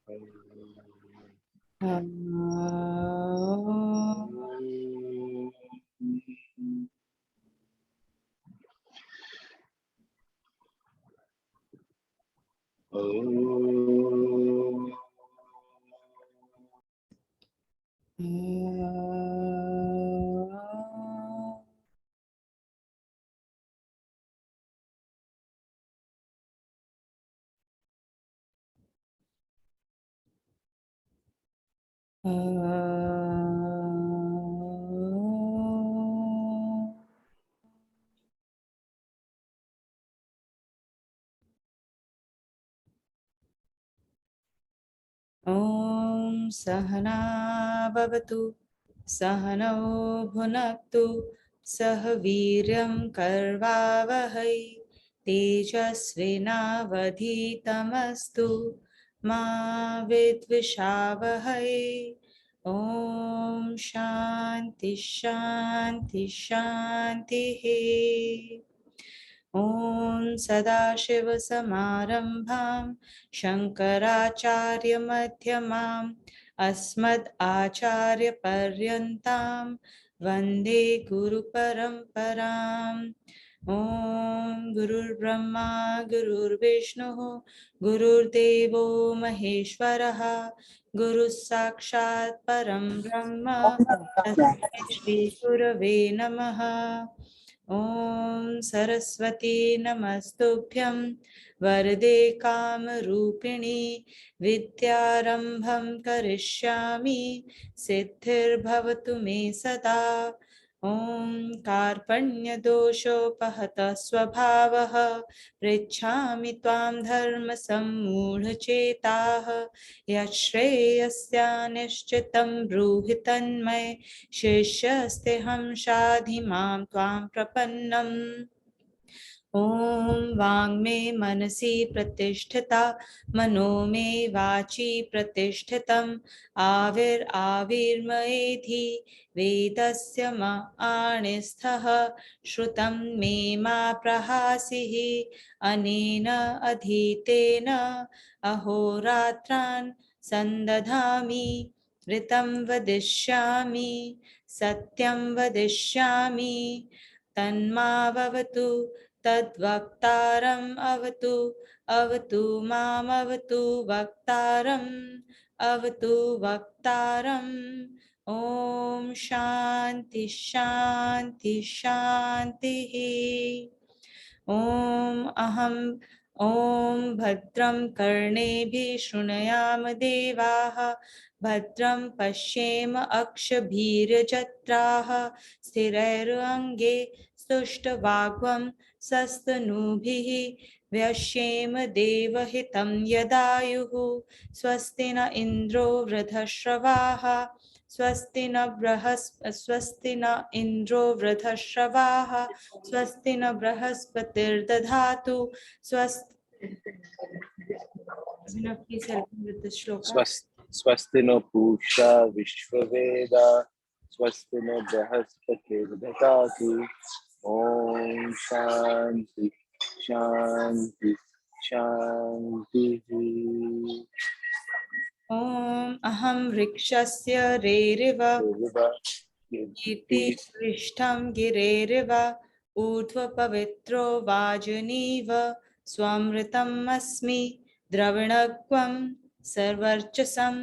Om Sahana Bhavatu Sahanau Bhunaktu Sahaviryam Karvavahai Tejasvinavadhitamastu Ma Vidvishavahai. Om Shanti Shanti Shanti. Om Sadashiva-Samārambhām Shankaracārya-Madhyamām Asmad Acārya-Paryantāм Vande Guru-Paramparam. Om Gurur Brahma Gurur Vishnu Gurur Devo Maheshwaraha Guru Sakshat Param Brahma Tasmai Shri Gurave Namaha. Om Saraswati Namastubhyam Varade Kamarupini Vidyarambham Karishyami Siddhir Bhavatu Me Sada. Om Karpanya Dosho Pahata Swabhavaha Pritchami Tvam Dharma Sammudha Chetah Yashreyasya Nishchitam Bruhitanmay शिष्यस्ते हम शाधि मां त्वां प्रपन्नम्. Om Vang me manasi pratisthita mano me vachi pratishthitam avir avirmaedhi vedasya ma anisthaha shrutam me ma prahasihi anena adhitena ahoratran sandadhami ritam vadishyami satyam vadishyami tanmavavatu Tadvaktaram avatu avatu mam avatu vaktaram avatu vaktaram. Om Shanti Shanti Shanti. Om Aham Om Bhadram Karnebhi Shrunayam Devaha Bhadram Pashyema Akshabhirjatraha Sthirairange Stushtvagvam Sastanubhihi Vyashyema Devahitam Yadayuhu Swastina Indro Vradhashravaha Swastina Indro Vradhashravaha Swastina Brahaspati'r Dadhatu. Please help me with this shloka. Swastino Pusha Vishvaveda Swastino Brahaspatirdadatu. Om Shanti Shanti Shanti. Om Aham Rikshasya Reriva Iti Krishtam Gireriva Urdhva Pavitro Vajaniva Swamritam Asmi Dravinagvam Sarvarchasam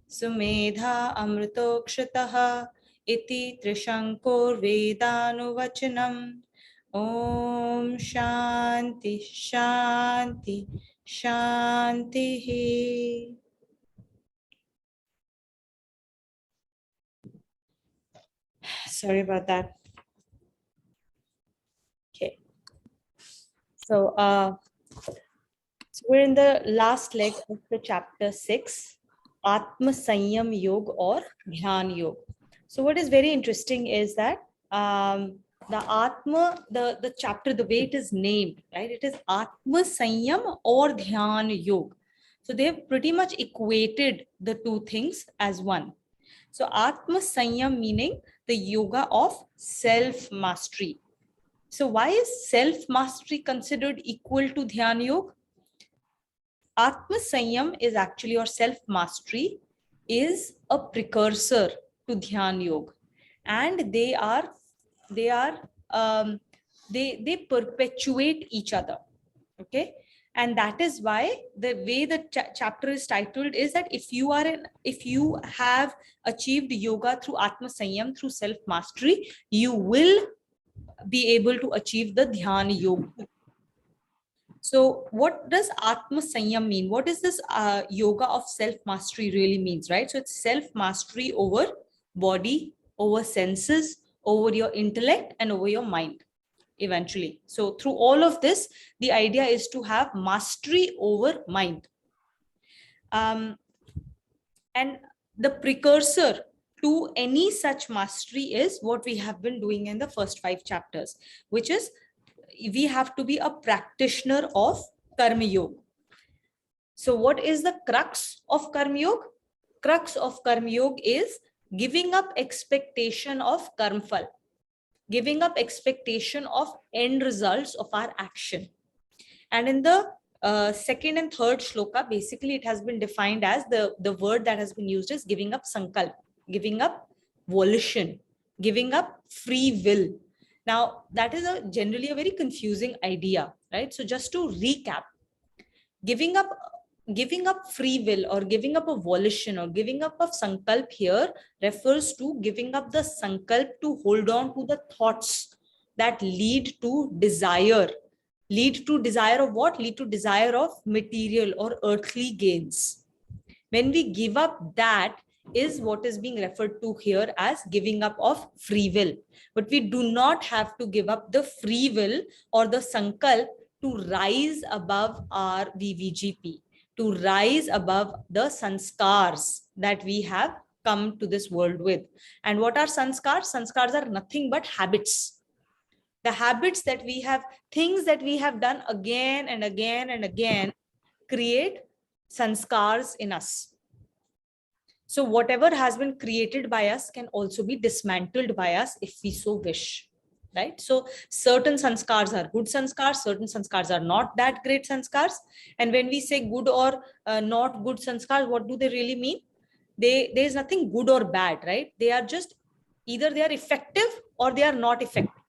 Sumedha Amritokshataha Iti Trishankor Vedanu Om Shanti Shanti Shanti. Sorry about that. Okay. So we're in the last leg of the chapter 6, Atma Sanyam Yoga or Dhyan Yoga. So what is very interesting is that the Atma, the chapter, the way it is named, right? It is Atma Sanyam or Dhyan Yoga. So they've pretty much equated the two things as one. So Atma Sanyam meaning the yoga of self-mastery. So why is self-mastery considered equal to Dhyan Yoga? Atma Sanyam is actually, or self mastery is a precursor to Dhyan Yoga, and they perpetuate each other. Okay, and that is why the way the chapter is titled is that if you have achieved yoga through Atma Sanyam, through self mastery, you will be able to achieve the Dhyan Yoga. So what does Atma Sanyam mean? What is this yoga of self-mastery really means, right? So it's self-mastery over body, over senses, over your intellect, and over your mind eventually. So through all of this, the idea is to have mastery over mind. And the precursor to any such mastery is what we have been doing in the first 5 chapters, which is we have to be a practitioner of Karma Yoga. So what is the crux of Karma Yoga? Crux of Karma Yoga is giving up expectation of karma phal, giving up expectation of end results of our action. And in the second and third shloka, basically it has been defined as the word that has been used is giving up sankalp, giving up volition, giving up free will. Now, that is generally a very confusing idea, right? So just to recap, giving up free will or giving up a volition or giving up of sankalp here refers to giving up the sankalp to hold on to the thoughts that lead to desire. Lead to desire of what? Lead to desire of material or earthly gains. When we give up that, is what is being referred to here as giving up of free will. But we do not have to give up the free will or the sankalp to rise above our VVGP, to rise above the sanskars that we have come to this world with. And what are sanskars? Sanskars are nothing but habits. The habits that we have, things that we have done again and again and again, create sanskars in us. So whatever has been created by us can also be dismantled by us if we so wish, right? So certain sanskars are good sanskars, certain sanskars are not that great sanskars. And when we say good or not good sanskars, what do they really mean? There is nothing good or bad, right? They are just either they are effective or they are not effective.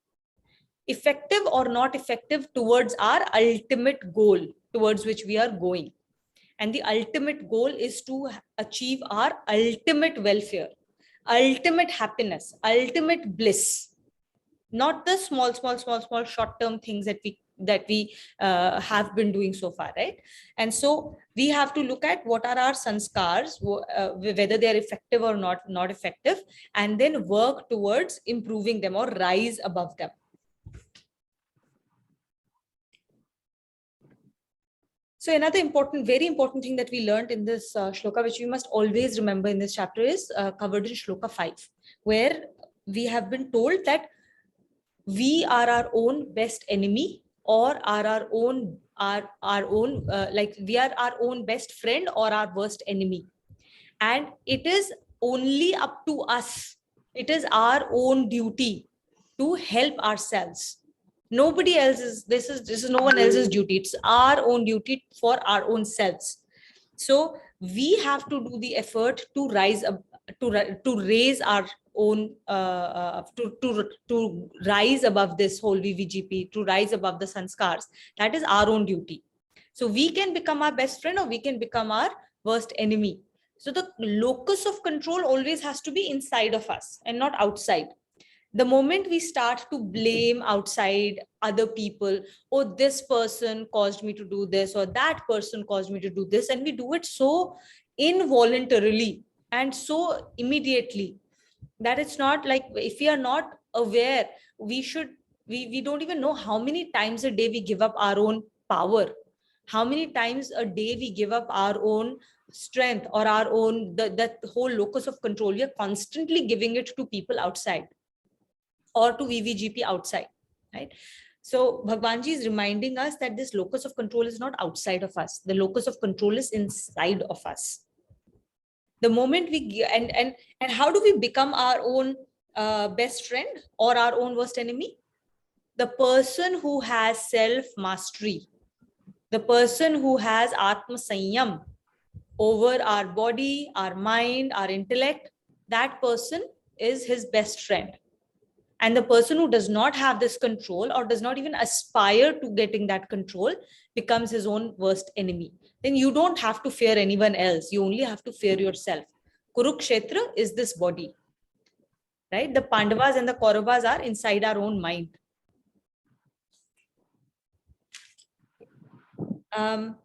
Effective or not effective towards our ultimate goal towards which we are going. And the ultimate goal is to achieve our ultimate welfare, ultimate happiness, ultimate bliss, not the small short-term things that we have been doing so far, right? And so we have to look at what are our sanskars, whether they are effective or not effective, and then work towards improving them or rise above them. So another very important thing that we learned in this shloka, which you must always remember in this chapter, is covered in shloka 5, where we have been told that we are our own best enemy, or are our own like we are our own best friend or our worst enemy. And it is only up to us. It is our own duty to help ourselves. Nobody else's, this is no one else's duty. It's our own duty for our own selves. So we have to do the effort to rise up, to raise our own to rise above this whole VVGP, to rise above the sanskars. That is our own duty. So we can become our best friend or we can become our worst enemy. So the locus of control always has to be inside of us and not outside. The moment we start to blame outside other people, oh, this person caused me to do this, or that person caused me to do this, and we do it so involuntarily and so immediately that it's not like, if we are not aware, we don't even know how many times a day we give up our own power, how many times a day we give up our own strength or our own that whole locus of control. We are constantly giving it to people outside or to VVGP outside, right? So Bhagwanji is reminding us that this locus of control is not outside of us. The locus of control is inside of us. The moment we, and how do we become our own best friend or our own worst enemy? The person who has self-mastery, The person who has Atma Sanyam over our body, our mind, our intellect, that person is his best friend. And the person who does not have this control or does not even aspire to getting that control becomes his own worst enemy. Then you don't have to fear anyone else. You only have to fear yourself. Kurukshetra is this body, right? The Pandavas and the Kauravas are inside our own mind. And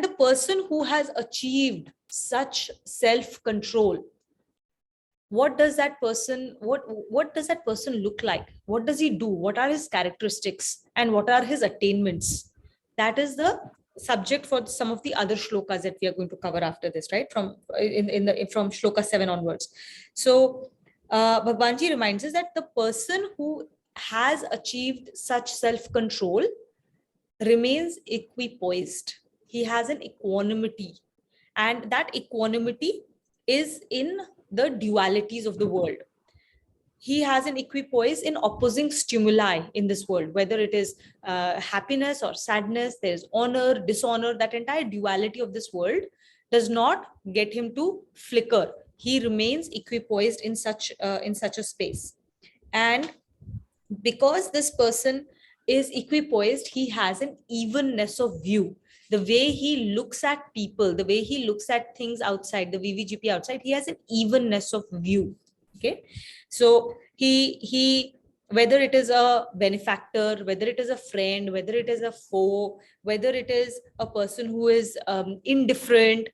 the person who has achieved such self-control, what does that person look like? What does he do? What are his characteristics and what are his attainments? That is the subject for some of the other shlokas that we are going to cover after this, right? From shloka 7 onwards. So Bhagwanji reminds us that the person who has achieved such self-control remains equipoised. He has an equanimity, and that equanimity is in the dualities of the world. He has an equipoise in opposing stimuli in this world, whether it is happiness or sadness, there's honor, dishonor, that entire duality of this world does not get him to flicker. He remains equipoised in such a space. And because this person is equipoised, he has an evenness of view. The way he looks at people, the way he looks at things outside, the VVGP outside, he has an evenness of view. Okay, so he whether it is a benefactor, whether it is a friend, whether it is a foe, whether it is a person who is indifferent,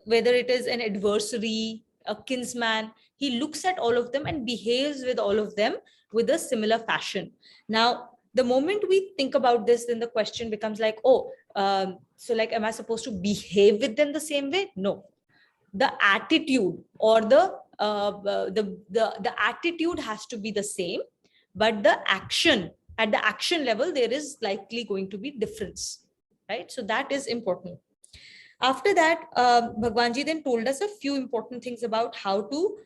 whether it is an adversary, a kinsman, he looks at all of them and behaves with all of them with a similar fashion. Now, the moment we think about this, then the question becomes like, so like, am I supposed to behave with them the same way? No. The attitude or the attitude has to be the same, but the action, at the action level, there is likely going to be difference, right? So that is important. After that, Bhagwanji then told us a few important things about how to,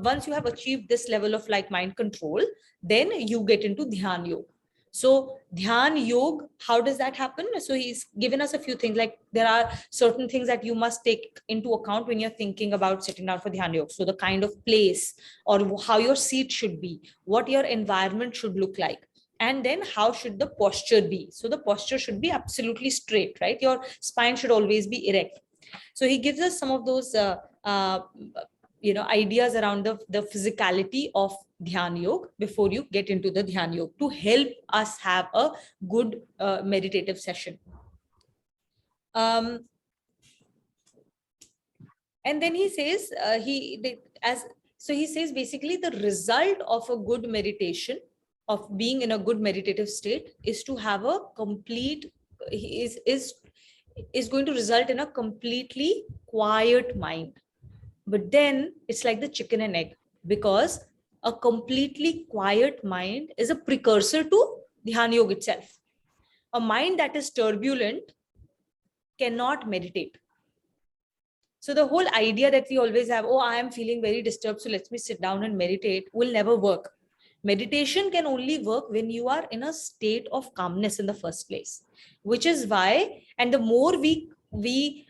once you have achieved this level of like mind control, then you get into Dhyan Yoga. So Dhyan Yoga, how does that happen? So he's given us a few things, like there are certain things that you must take into account when you're thinking about sitting down for Dhyan Yoga. So the kind of place or how your seat should be, what your environment should look like. And then how should the posture be? So the posture should be absolutely straight, right? Your spine should always be erect. So he gives us some of those ideas around the physicality of Dhyan Yoga before you get into the Dhyan Yoga to help us have a good meditative session. And then he says, he says basically the result of a good meditation, of being in a good meditative state, is to have a complete, is going to result in a completely quiet mind. But then it's like the chicken and egg, because a completely quiet mind is a precursor to Dhyan Yoga itself. A mind that is turbulent cannot meditate. So the whole idea that we always have, I am feeling very disturbed, so let me sit down and meditate, will never work. Meditation can only work when you are in a state of calmness in the first place, which is why, and the more we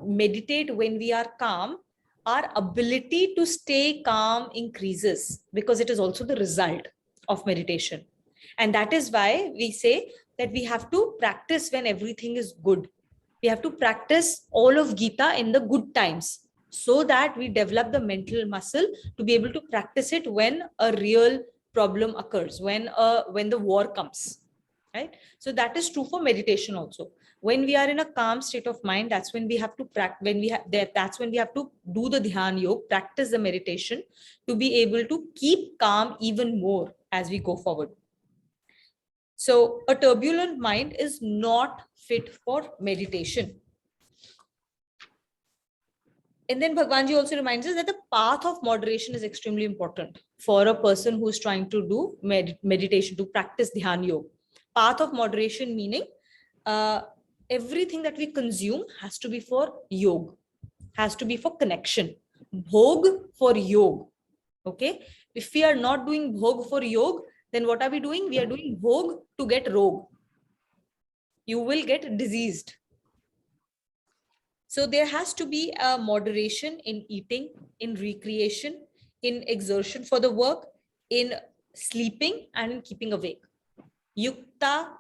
meditate when we are calm, our ability to stay calm increases, because it is also the result of meditation. And that is why we say that we have to practice when everything is good. We have to practice all of Gita in the good times, so that we develop the mental muscle to be able to practice it when a real problem occurs, when the war comes, right? So that is true for meditation also. When we are in a calm state of mind, that's when we have to that's when we have to do the Dhyan Yoga, practice the meditation, to be able to keep calm even more as we go forward. So a turbulent mind is not fit for meditation. And then Bhagwanji also reminds us that the path of moderation is extremely important for a person who is trying to do meditation, to practice Dhyan Yoga. Path of moderation meaning everything that we consume has to be for yoga, has to be for connection. Bhog for yoga. Okay. If we are not doing bhog for yoga, then what are we doing? We are doing bhog to get rog. you will get diseased. So there has to be a moderation in eating, in recreation, in exertion for the work, in sleeping, and in keeping awake. Yuktahara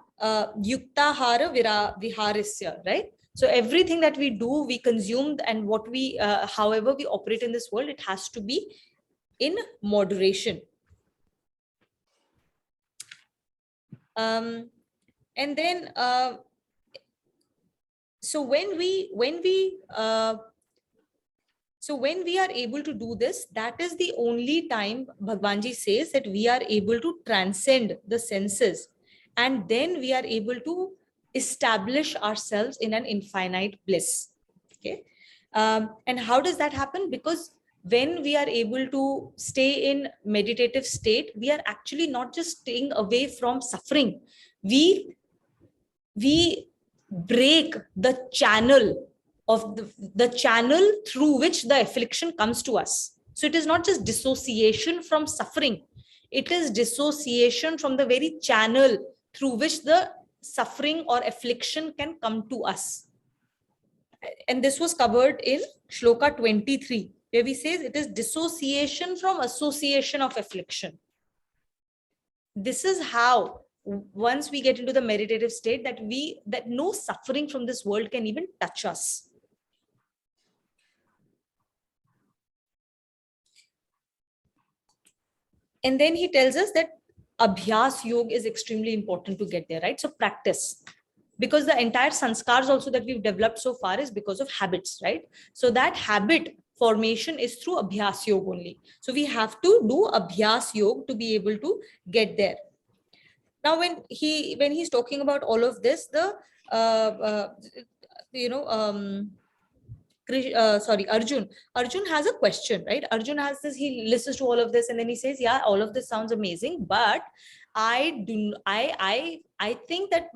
viharisya, right? So everything that we do, we consume, and what we, however we operate in this world, it has to be in moderation. And then, so when we are able to do this, that is the only time Bhagwanji says that we are able to transcend the senses, and then we are able to establish ourselves in an infinite bliss. Okay. And how does that happen? Because when we are able to stay in meditative state, we are actually not just staying away from suffering. We break the channel of the channel through which the affliction comes to us. So it is not just dissociation from suffering, it is dissociation from the very channel through which the suffering or affliction can come to us. And this was covered in Shloka 23, where we say it is dissociation from association of affliction. This is how, once we get into the meditative state, that no suffering from this world can even touch us. And then he tells us that abhyas yoga is extremely important to get there, right? So practice, because the entire sanskars also that we've developed so far is because of habits, right? So that habit formation is through abhyas yoga only. So we have to do abhyas yoga to be able to get there. Now, when he's talking about all of this, the Arjun has a question, right? Arjun has this, he listens to all of this and then he says, yeah, all of this sounds amazing, but I think that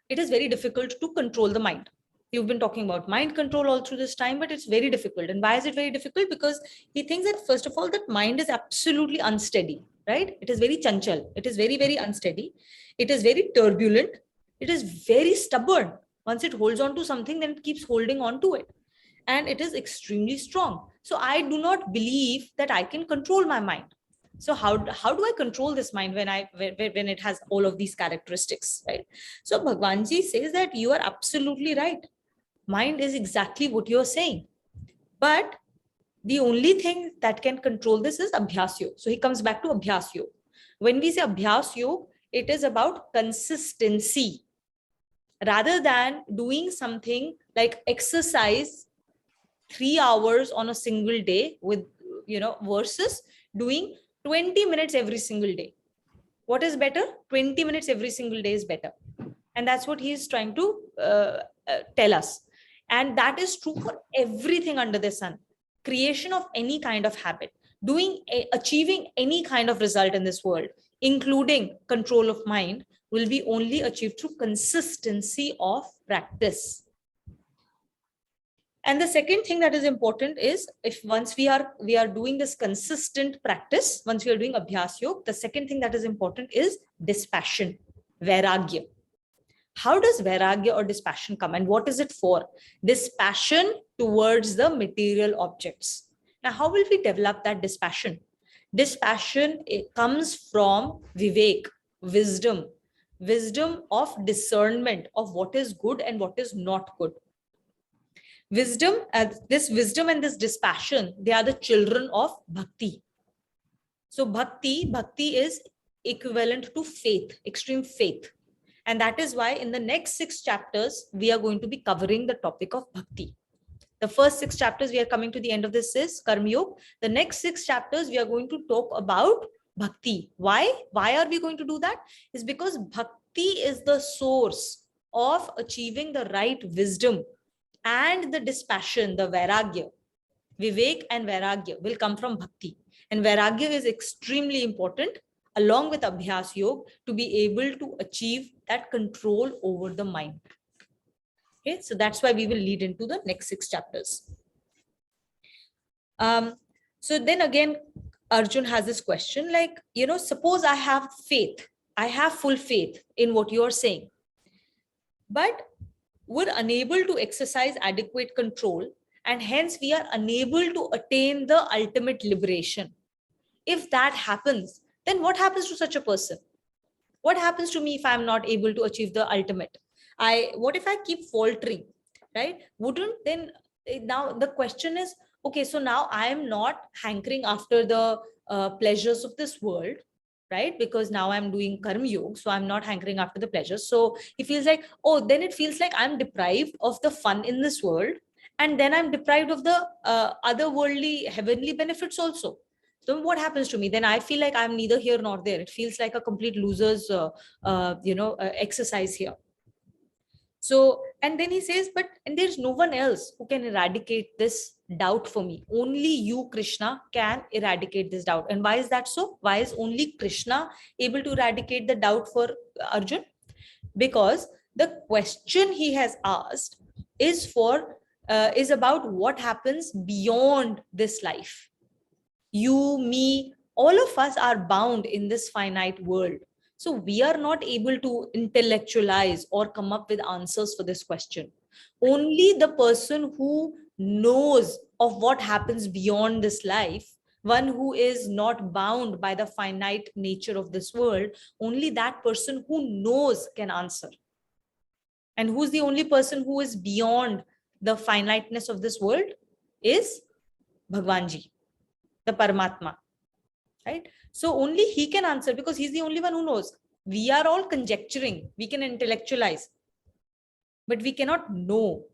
it is very difficult to control the mind. You've been talking about mind control all through this time, but it's very difficult. And why is it very difficult? Because he thinks that, first of all, that mind is absolutely unsteady, right? It is very chanchal. It is very, very unsteady. It is very turbulent. It is very stubborn. Once it holds on to something, then it keeps holding on to it. And it is extremely strong. So I do not believe that I can control my mind. So how do I control this mind when it has all of these characteristics, right? So Bhagwanji says that you are absolutely right. Mind is exactly what you're saying. But the only thing that can control this is Abhyas Yoga. So he comes back to Abhyas Yoga. When we say Abhyas Yoga, it is about consistency. Rather than doing something like exercise 3 hours on a single day with, versus doing 20 minutes every single day. What is better? 20 minutes every single day is better. And that's what he is trying to tell us. And that is true for everything under the sun. Creation of any kind of habit, achieving any kind of result in this world, including control of mind, will be only achieved through consistency of practice. And the second thing that is important is, if once we are doing this consistent practice, once we are doing Abhyas Yoga, the second thing that is important is dispassion, vairagya. How does vairagya or dispassion come, and what is it for? Dispassion towards the material objects. Now, how will we develop that dispassion? Dispassion, it comes from vivek, wisdom of discernment of what is good and what is not good. This wisdom and this dispassion, they are the children of bhakti. So bhakti is equivalent to faith, extreme faith. And that is why in the next 6 chapters, we are going to be covering the topic of bhakti. The first 6 chapters, we are coming to the end of this is Karma Yoga. The next 6 chapters, we are going to talk about bhakti. Why? Why are we going to do that? Is because bhakti is the source of achieving the right wisdom, and the dispassion, the vairagya, vivek and vairagya will come from bhakti. And vairagya is extremely important along with abhyas yoga to be able to achieve that control over the mind. Okay, so that's why we will lead into the next 6 chapters. So then again, Arjun has this question like, suppose I have faith, I have full faith in what you are saying. but we're unable to exercise adequate control, and hence we are unable to attain the ultimate liberation. If that happens, then what happens to such a person? What happens to me if I'm not able to achieve the ultimate? What if I keep faltering, right? Wouldn't then now the question is, okay, so now I am not hankering after the pleasures of this world, right? Because now I'm doing karma yoga, so I'm not hankering after the pleasures. So it feels like, oh, then it feels like I'm deprived of the fun in this world, and then I'm deprived of the other worldly heavenly benefits also. So what happens to me? Then I feel like I'm neither here nor there. It feels like a complete loser's exercise here. So, and then he says, but and there's no one else who can eradicate this doubt for me. Only you, Krishna, can eradicate this doubt. And why is that so? Why is only Krishna able to eradicate the doubt for Arjun? Because the question he has asked is about what happens beyond this life. You, me, all of us are bound in this finite world. So we are not able to intellectualize or come up with answers for this question. Only the person who knows of what happens beyond this life, one who is not bound by the finite nature of this world, only that person who knows can answer. And who's the only person who is beyond the finiteness of this world is Bhagwanji, the Paramatma. Right? So only he can answer because he's the only one who knows. We are all conjecturing. We can intellectualize, but we cannot know.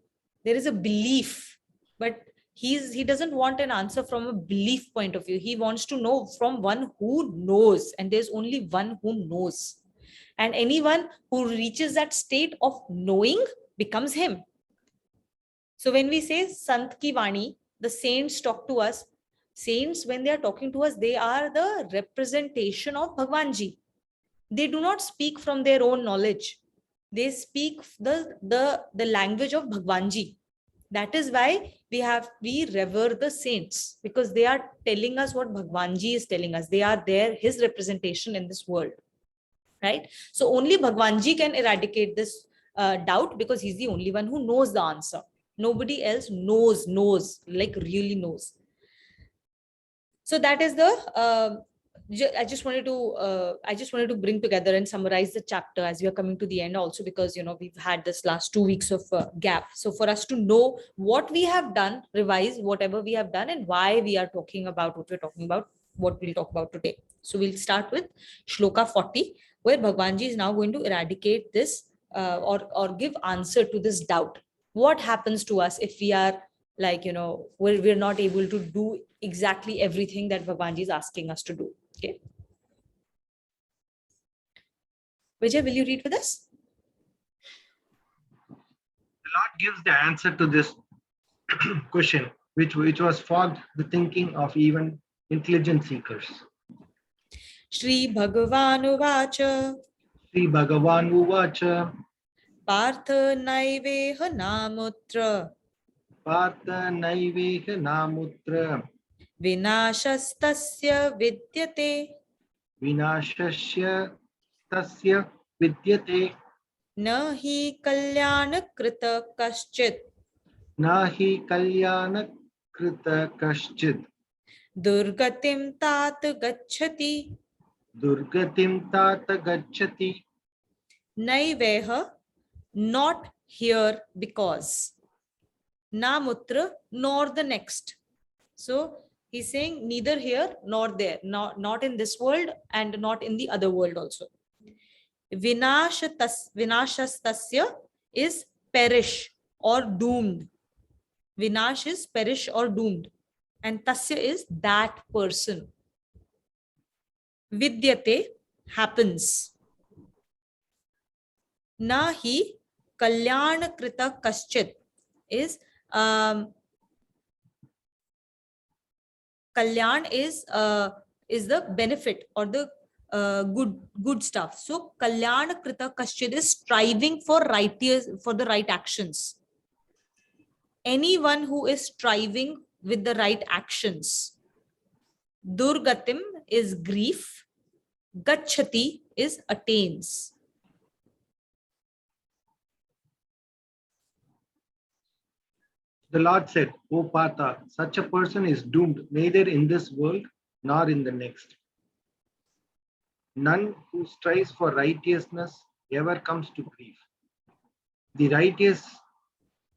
There is a belief, but he doesn't want an answer from a belief point of view. He wants to know from one who knows, and there's only one who knows. And anyone who reaches that state of knowing becomes him. So when we say Sant Ki Vani, the saints talk to us. Saints, when they are talking to us, they are the representation of Bhagwanji. They do not speak from their own knowledge. They speak the language of Bhagwanji. That is why we revere the saints, because they are telling us what Bhagwanji is telling us. They are his representation in this world. Right? So only Bhagwanji can eradicate this doubt, because he's the only one who knows the answer. Nobody else knows, like really knows. So that is the I just wanted to bring together and summarize the chapter as we are coming to the end also, because we've had this last 2 weeks of gap. So for us to know what we have done, revise whatever we have done, and why we are talking about what we're talking about, what we'll talk about today. So we'll start with Shloka 40, where Bhagwanji is now going to eradicate this or give answer to this doubt. What happens to us if we are like, we're not able to do exactly everything that Bhagwanji is asking us to do. Okay. Vijay, will you read with us? The Lord gives the answer to this question, which was fogged the thinking of even intelligent seekers. Shri Bhagavan Uvacha. Shri Bhagavan Uvacha. Partha Naiveha Namutra. Partha Naiveha Namutra. Vinashastasya Vidyate. Vinashasya tasya vidyate. Nahi Kalyana Krita Kaschit. Nahi Kalyana Krita Kaschid. Durgatim Tat Gachati. Durgatim Tata Gachati. Naiveha, not here because. Namutra, nor the next. So he's saying neither here nor there, not in this world and not in the other world also. Vinashastasya is perish or doomed. Vinash is perish or doomed. And tasya is that person. Vidyate happens. Nahi kalyana krita kaschit is kalyan is the benefit or the good stuff. So kalyana krita kaschit is striving for the right actions. Anyone who is striving with the right actions. Durgatim is grief. Gachati is attains. The Lord said, O Partha, such a person is doomed neither in this world nor in the next. None who strives for righteousness ever comes to grief. The righteous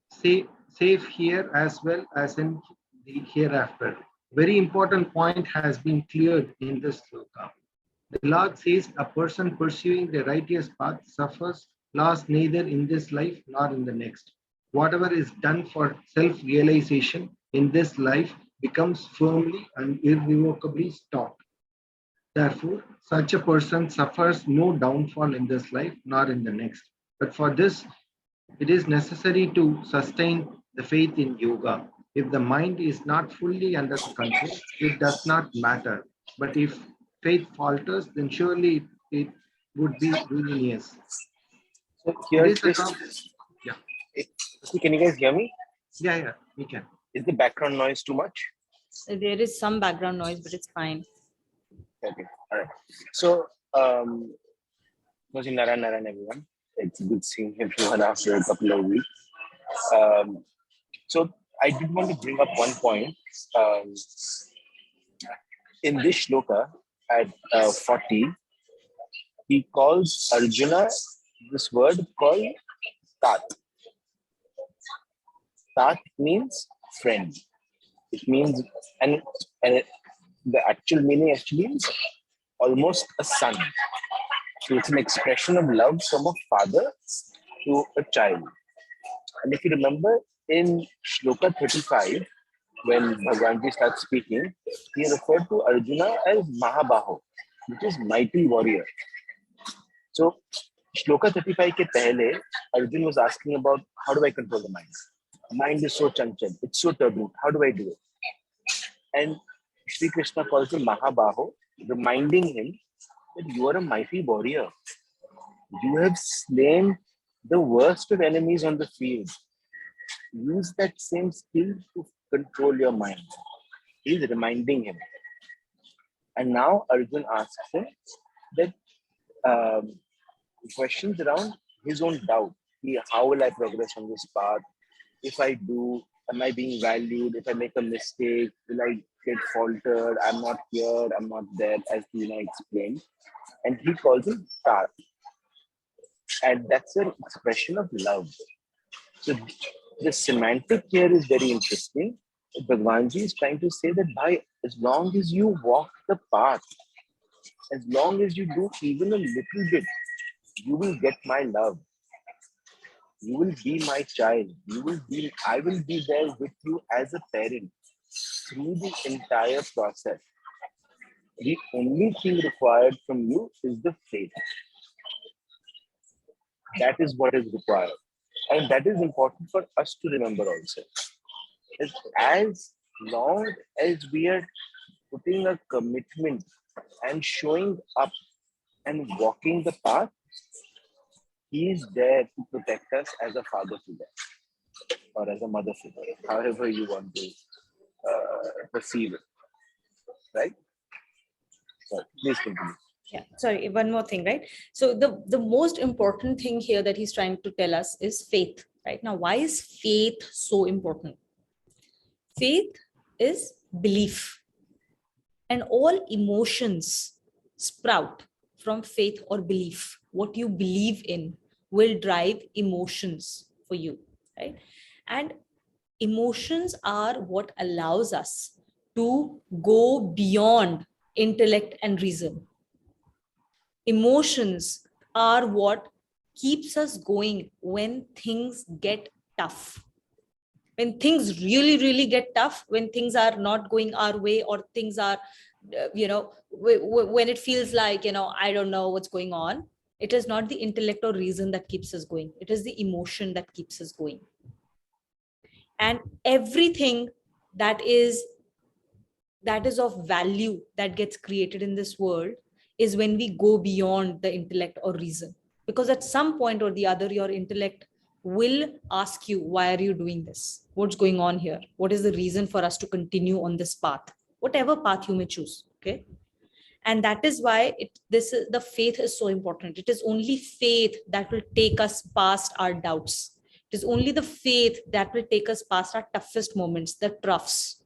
safe here as well as in the hereafter. Very important point has been cleared in this sloka. The Lord says a person pursuing the righteous path suffers loss neither in this life nor in the next. Whatever is done for self-realization in this life becomes firmly and irrevocably stopped. Therefore, such a person suffers no downfall in this life nor in the next. But for this, it is necessary to sustain the faith in yoga. If the mind is not fully under control, it does not matter. But if faith falters, then surely it would be ruinous. So It here, is a yeah. Can you guys hear me? Yeah, we can. Is the background noise too much? There is some background noise, but it's fine. Okay, all right. So, Naran, everyone. It's good seeing everyone after a couple of weeks. So, I did want to bring up one point. In this shloka at 40, he calls Arjuna this word called tat. Tat means friend. It means, and the actual meaning actually is almost a son. So it's an expression of love from a father to a child. And if you remember in Shloka 35, when Bhagwanji starts speaking, he referred to Arjuna as Mahabaho, which is mighty warrior. So Shloka 35 ke pehle, Arjun was asking about how do I control the mind? Mind is so chanchal, it's so turbulent. How do I do it? And Sri Krishna calls him Mahabaho, reminding him that you are a mighty warrior. You have slain the worst of enemies on the field. Use that same skill to control your mind. He's reminding him. And now Arjun asks him that questions around his own doubt. How will I progress on this path? If I do, am I being valued? If I make a mistake, will I get faltered? I'm not here, I'm not there, as Tina explained. And he calls him Tar. And that's an expression of love. So the semantic here is very interesting. Bhagwanji is trying to say that as long as you walk the path, as long as you do even a little bit, you will get my love. You will be my child. I will be there with you as a parent through the entire process. The only thing required from you is the faith. That is what is required. And that is important for us to remember also. As long as we are putting a commitment and showing up and walking the path, he is there to protect us as a father figure or as a mother figure, however you want to perceive it. Right? So please continue. Yeah, sorry, one more thing, right? So the most important thing here that he's trying to tell us is faith, right? Now, why is faith so important? Faith is belief, and all emotions sprout from faith or belief. What you believe in will drive emotions for you, right? And emotions are what allows us to go beyond intellect and reason. Emotions are what keeps us going when things get tough. When things really get tough, when things are not going our way, or things are, when it feels like, I don't know what's going on, it is not the intellect or reason that keeps us going. It is the emotion that keeps us going. And everything that is of value that gets created in this world is when we go beyond the intellect or reason. Because at some point or the other, your intellect will ask you, why are you doing this? What's going on here? What is the reason for us to continue on this path? Whatever path you may choose, okay? And that is why the faith is so important. It is only faith that will take us past our doubts. It is only the faith that will take us past our toughest moments, the troughs.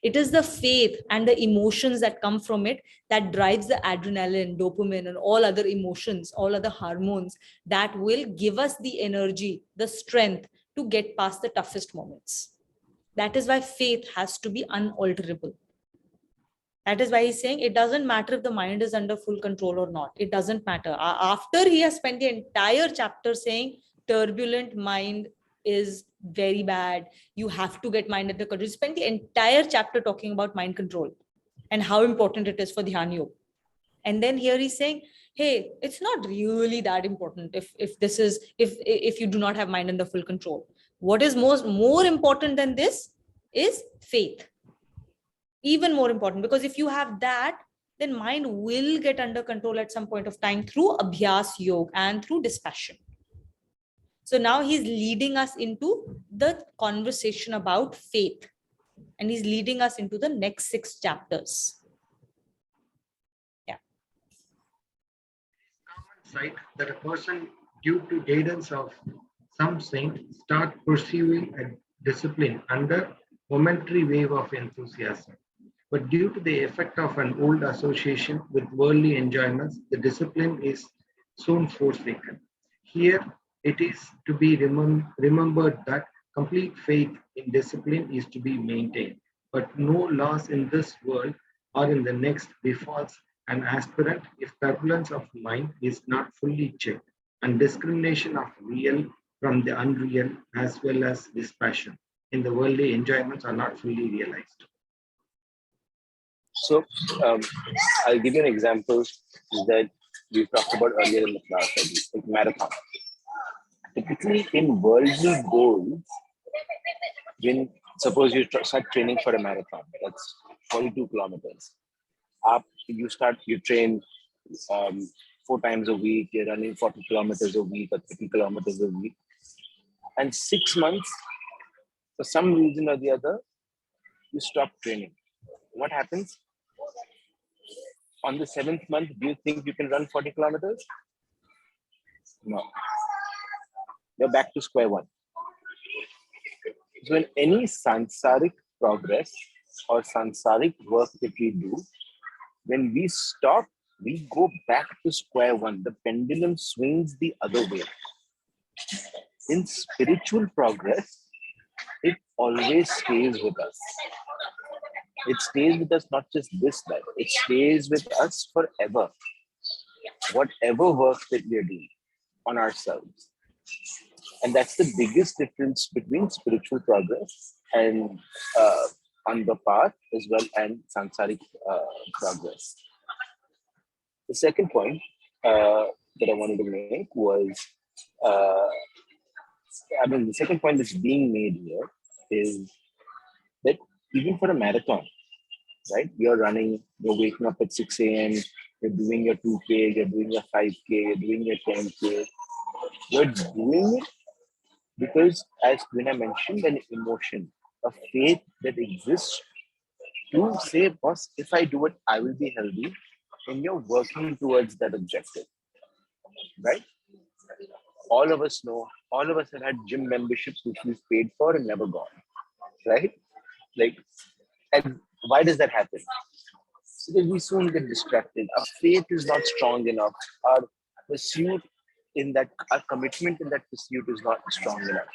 It is the faith and the emotions that come from it that drives the adrenaline, dopamine, and all other emotions, all other hormones that will give us the energy, the strength to get past the toughest moments. That is why faith has to be unalterable. That is why he's saying it doesn't matter if the mind is under full control or not. It doesn't matter. After he has spent the entire chapter saying turbulent mind is very bad, you have to get mind under control. He spent the entire chapter talking about mind control and how important it is for Dhyan Yoga. And then here he's saying, hey, it's not really that important if you do not have mind under full control. What is more important than this is faith. Even more important, because if you have that, then mind will get under control at some point of time through abhyas yoga and through dispassion. So now he's leading us into the conversation about faith, and he's leading us into the next 6 chapters. Yeah. Common sight that a person, due to guidance of some saint, start pursuing a discipline under momentary wave of enthusiasm. But due to the effect of an old association with worldly enjoyments, the discipline is soon forsaken. Here, it is to be remembered that complete faith in discipline is to be maintained, but no loss in this world or in the next befalls an aspirant if turbulence of mind is not fully checked, and discrimination of real from the unreal as well as dispassion in the worldly enjoyments are not fully realized. So I'll give you an example that we talked about earlier in the class, like marathon. Typically in worldly goals, when suppose you start training for a marathon, that's 42 kilometers. You train 4 times a week, you're running 40 kilometers a week or 30 kilometers a week. And 6 months, for some reason or the other, you stop training. What happens? On the 7th month, do you think you can run 40 kilometers? No. You're back to square one. So in any sansaric progress or sansaric work that we do, when we stop, we go back to square one. The pendulum swings the other way. In spiritual progress, it always stays with us. It stays with us not just this life, it stays with us forever. Whatever work that we are doing on ourselves. And that's the biggest difference between spiritual progress and on the path as well and sansaric progress. The second point that I wanted to make was, the second point that's being made here is that even for a marathon, right? You're running, you're waking up at 6 a.m., you're doing your 2K, you're doing your 5K, you're doing your 10K. You're doing it because, as when I mentioned, an emotion, a faith that exists to say, boss, if I do it, I will be healthy. And you're working towards that objective, right? All of us know, all of us have had gym memberships which we've paid for and never gone, right? Like, and why does that happen? Because we soon get distracted. Our faith is not strong enough. Our pursuit in that, our commitment in that pursuit is not strong enough,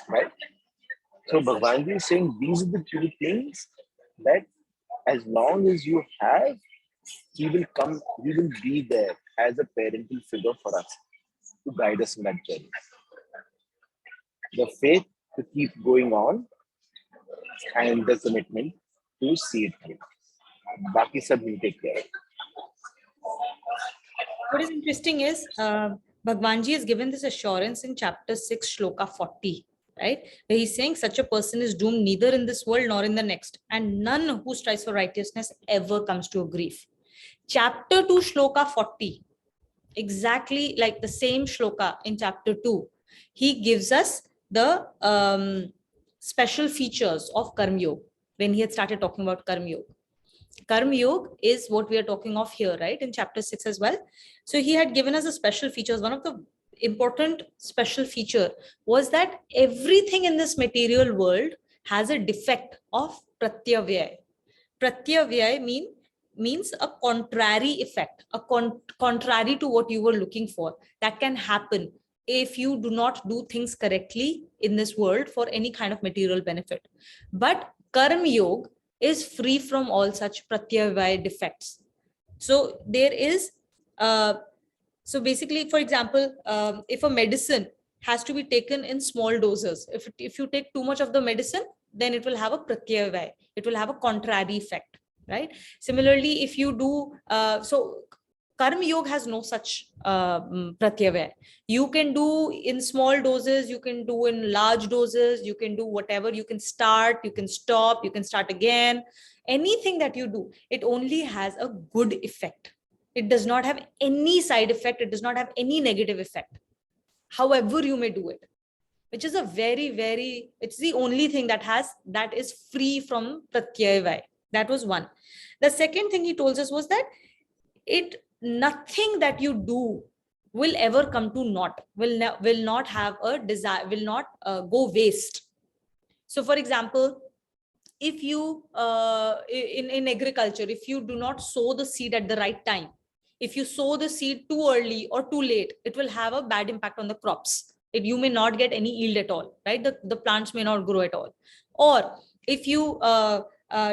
right? So Bhagwanji is saying these are the 2 things that as long as you have, he will be there as a parental figure for us to guide us in that journey. The faith to keep going on and the commitment to see it through. Baki sab will take care of it. What is interesting is Bhagwanji has given this assurance in chapter 6, Shloka 40, right? Where he's saying such a person is doomed neither in this world nor in the next, and none who strives for righteousness ever comes to a grief. Chapter 2, Shloka 40, exactly like the same Shloka in chapter 2, he gives us the special features of Karma Yoga when he had started talking about Karma Yoga. Karma Yoga is what we are talking of here, right? In chapter 6 as well. So he had given us the special features. One of the important special feature was that everything in this material world has a defect of pratyavaya. Pratyavaya means a contrary effect, a contrary to what you were looking for. That can happen if you do not do things correctly in this world for any kind of material benefit. But Karma Yoga is free from all such pratyavaya defects. So there is, so basically, for example, if a medicine has to be taken in small doses, if you take too much of the medicine, then it will have a pratyavaya, it will have a contrary effect, right? Similarly, if you do, so Karma Yoga has no such pratyavaya. You can do in small doses, you can do in large doses, you can do whatever, you can start, you can stop, you can start again. Anything that you do, it only has a good effect. It does not have any side effect. It does not have any negative effect. However you may do it, which is a very, it's the only thing that is free from pratyavaya. That was one. The second thing he told us was that nothing that you do will ever come to naught, will not have a desire, will not go waste. So for example, if you in agriculture, if you do not sow the seed at the right time, if you sow the seed too early or too late, it will have a bad impact on the crops. You may not get any yield at all, right? The plants may not grow at all. Or if you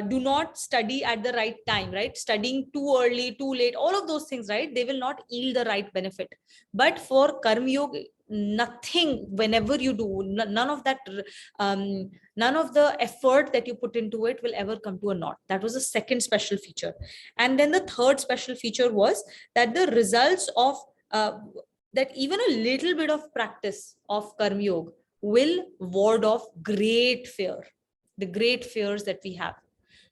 do not study at the right time, right? Studying too early, too late, all of those things, right? They will not yield the right benefit. But for Karma Yoga, nothing, whenever you do, none of that, none of the effort that you put into it will ever come to a naught. That was the second special feature. And then the third special feature was that the results of that even a little bit of practice of Karma Yoga will ward off great fear, the great fears that we have.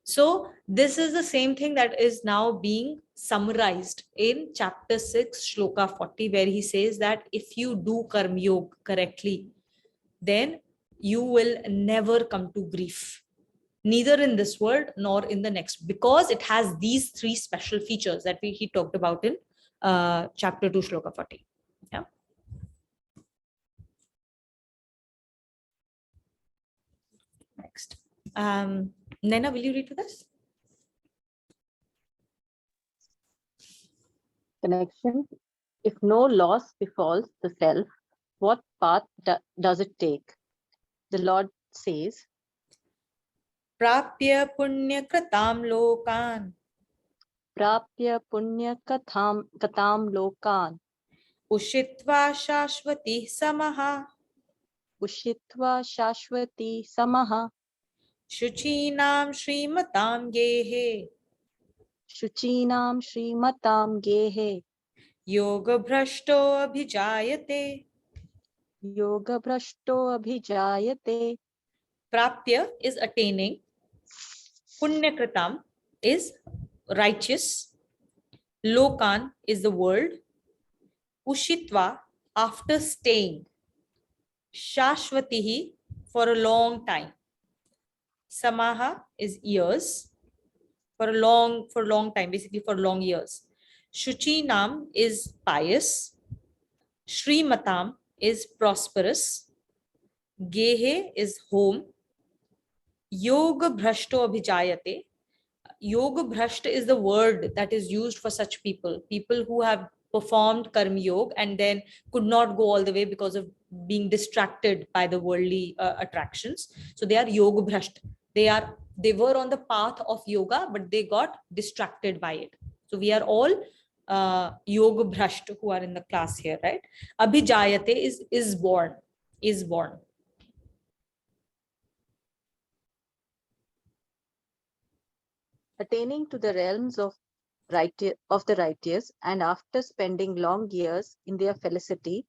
So this is the same thing that is now being summarized in chapter 6, Shloka 40, where he says that if you do Karma Yoga correctly, then you will never come to grief, neither in this world nor in the next, because it has these three special features that he talked about in chapter 2, Shloka 40. Yeah. Next. Naina, will you read with us? Connection. If no loss befalls the self, what path does it take? The Lord says, Prapya punya kratam lokan. Prapya punya katam lokan. Ushitva shashvati samaha. Ushitva shashvati samaha. Shuchinam shrimatam gehe. Shuchinam shrimatam gehe. Yoga bhrashto abhijayate. Yoga bhrashto abhijayate. Prapya is attaining. Punya kratam is righteous. Lokan is the world. Ushitva, after staying. Shashvatihi, for a long time. Samaha is years. For a long time, basically for long years. Shuchi Nam is pious. Shri Matam is prosperous. Gehe is home. Yoga Bhrashto Abhijayate. Yoga Bhrashta is the word that is used for such people who have performed Karma Yoga and then could not go all the way because of being distracted by the worldly attractions. So they are Yoga Bhrashta. They were on the path of yoga, but they got distracted by it. So we are all Yoga Bhrashta who are in the class here, right? Abhijayate is born. Attaining to the realms of the righteous, and after spending long years in their felicity,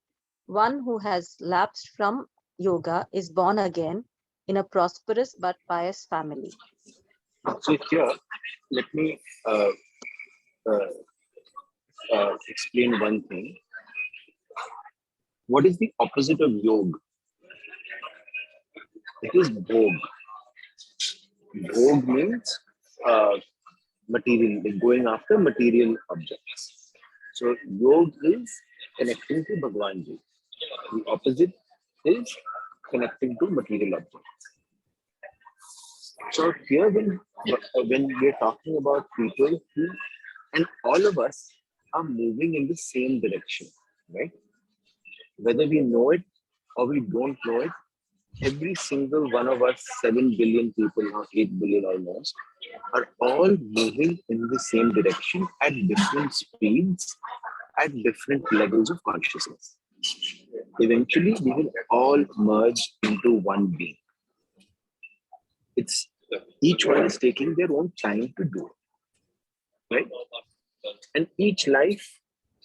one who has lapsed from yoga is born again in a prosperous but pious family. So here, let me explain one thing. What is the opposite of yoga? It is bhog. Bhog means material, like going after material objects. So yoga is connecting to Bhagwan Ji. The opposite is connecting to material objects. So here, when we're talking about people who, and all of us are moving in the same direction, right? Whether we know it or we don't know it, every single one of us, 7 billion people, or 8 billion almost, are all moving in the same direction at different speeds, at different levels of consciousness. Eventually, we will all merge into one being. It's each one is taking their own time to do it, right? And each life,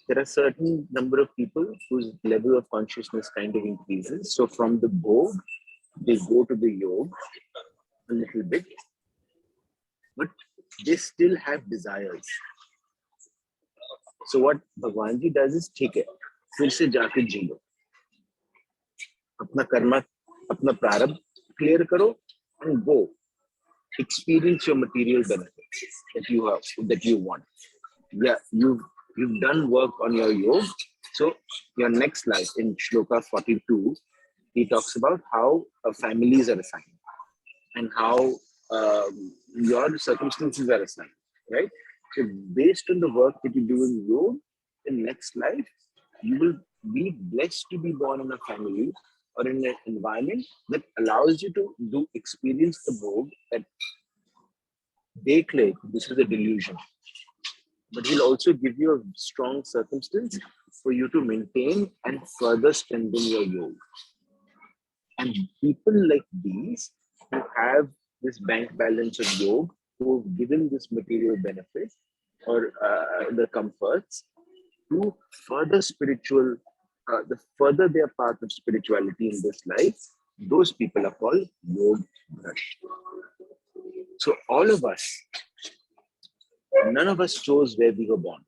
there are certain number of people whose level of consciousness kind of increases. So from the Bhog, they go to the Yog a little bit, but they still have desires. So what Bhagwan Ji does is, ठीक है, फिर से जाके जी लो, अपना कर्मा, अपना प्रारब्ध clear करो, and go experience your material benefits that you have, that you want. Yeah, you've done work on your yoga. So your next life in Shloka 42, he talks about how families are assigned and how your circumstances are assigned, right? So based on the work that you do in yoga, in next life, you will be blessed to be born in a family or in an environment that allows you to do experience the Bhog that they claim this is a delusion. But he'll also give you a strong circumstance for you to maintain and further strengthen your yoga. And people like these who have this bank balance of yoga, who have given this material benefit or the comforts to further spiritual, the further their path of spirituality in this life, those people are called yoga brush. So all of us, none of us chose where we were born,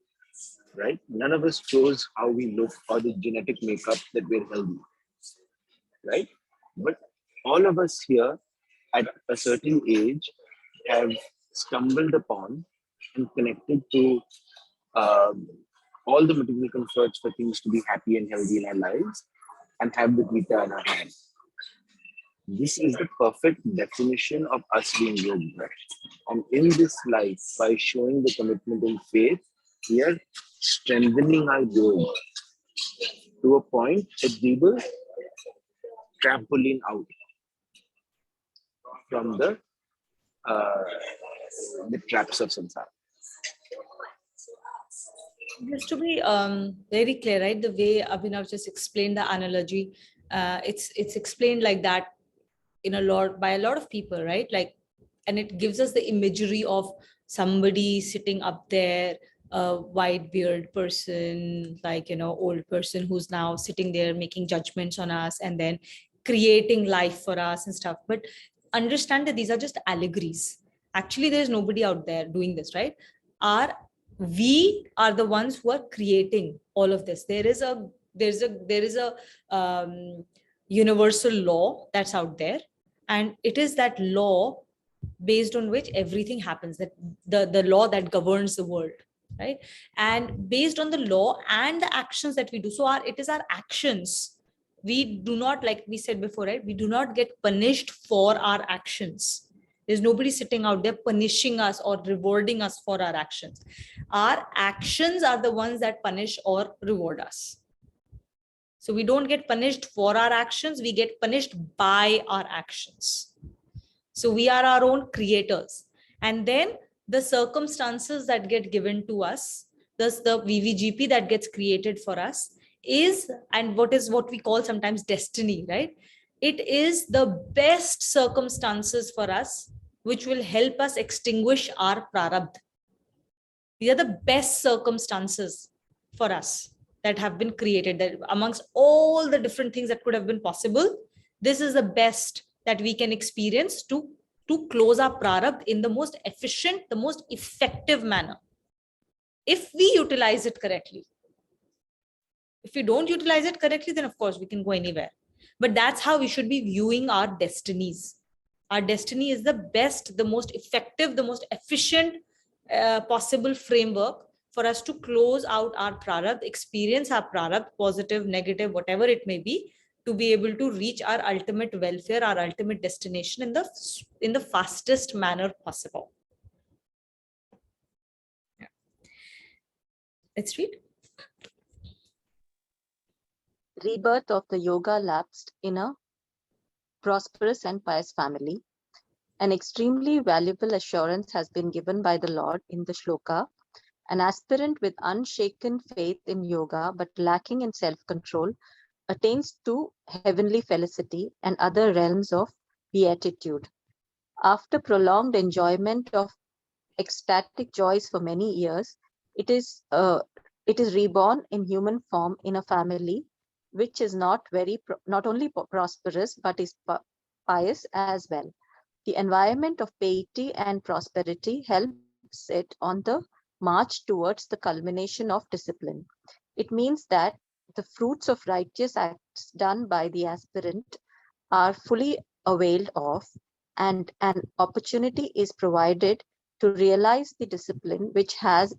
right? None of us chose how we look or the genetic makeup that we're healthy, right? But all of us here at a certain age have stumbled upon and connected to all the material comforts for things to be happy and healthy in our lives and have the Gita in our hand. This is the perfect definition of us being yoga. And in this life, by showing the commitment and faith, we are strengthening our yoga to a point that we will trampoline out from the traps of samsara. Just to be very clear, right? The way Abhinav just explained the analogy, it's explained like that in by a lot of people, right? Like, and it gives us the imagery of somebody sitting up there, a white beard person, like, old person who's now sitting there making judgments on us and then creating life for us and stuff. But understand that these are just allegories. Actually, there's nobody out there doing this, right? We are the ones who are creating all of this. There is a universal law that's out there, and it is that law based on which everything happens, that the law that governs the world, right? And based on the law and the actions that we do, so it is our actions. We do not, like we said before, right, we do not get punished for our actions. There's nobody sitting out there punishing us or rewarding us for our actions. Our actions are the ones that punish or reward us. So we don't get punished for our actions, we get punished by our actions. So we are our own creators. And then the circumstances that get given to us, thus the VVGP that gets created for us is, and what we call sometimes destiny, right? It is the best circumstances for us, which will help us extinguish our prarabdha. These are the best circumstances for us that have been created. That amongst all the different things that could have been possible, this is the best that we can experience to close our prarabdha in the most efficient, the most effective manner, if we utilize it correctly. If we don't utilize it correctly, then of course we can go anywhere. But that's how we should be viewing our destinies. Our destiny is the best, the most effective, the most efficient possible framework for us to close out our prarabdha, experience our prarabdha, positive, negative, whatever it may be, to be able to reach our ultimate welfare, our ultimate destination in the fastest manner possible. Yeah. Let's read. Rebirth of the yoga lapsed in a prosperous and pious family. An extremely valuable assurance has been given by the Lord in the shloka. An aspirant with unshaken faith in yoga but lacking in self-control attains to heavenly felicity and other realms of beatitude. After prolonged enjoyment of ecstatic joys for many years, it is reborn in human form in a family which is not only prosperous but is pious as well. The environment of piety and prosperity helps it on the march towards the culmination of discipline. It means that the fruits of righteous acts done by the aspirant are fully availed of, and an opportunity is provided to realize the discipline which has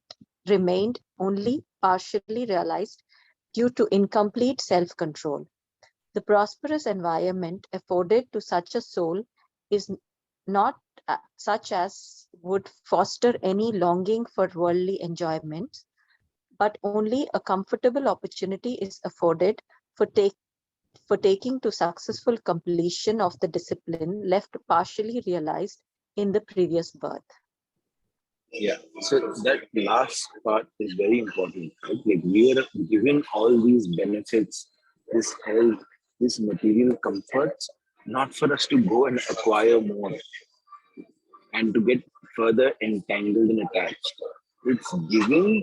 remained only partially realized due to incomplete self-control. The prosperous environment afforded to such a soul is not such as would foster any longing for worldly enjoyments, but only a comfortable opportunity is afforded for taking to successful completion of the discipline left partially realized in the previous birth. Yeah. So that last part is very important. Right? Like we are given all these benefits, this health, this material comforts, not for us to go and acquire more and to get further entangled and attached. It's given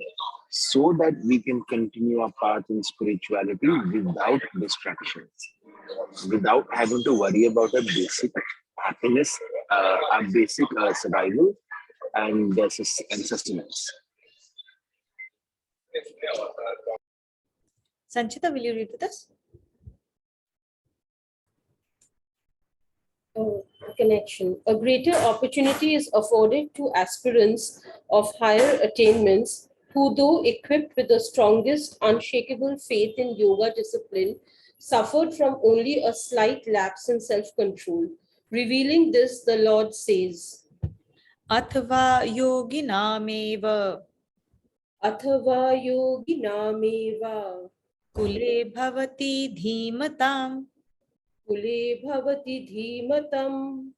so that we can continue our path in spirituality without distractions, without having to worry about our basic happiness, our basic survival and sustenance. Sanchita, will you read with us? Connection. A greater opportunity is afforded to aspirants of higher attainments who, though equipped with the strongest unshakable faith in yoga discipline, suffered from only a slight lapse in self-control. Revealing this, the Lord says, Athava yoginameva Athava yoginameva kule bhavati dhimatam kule bhavati dhimatam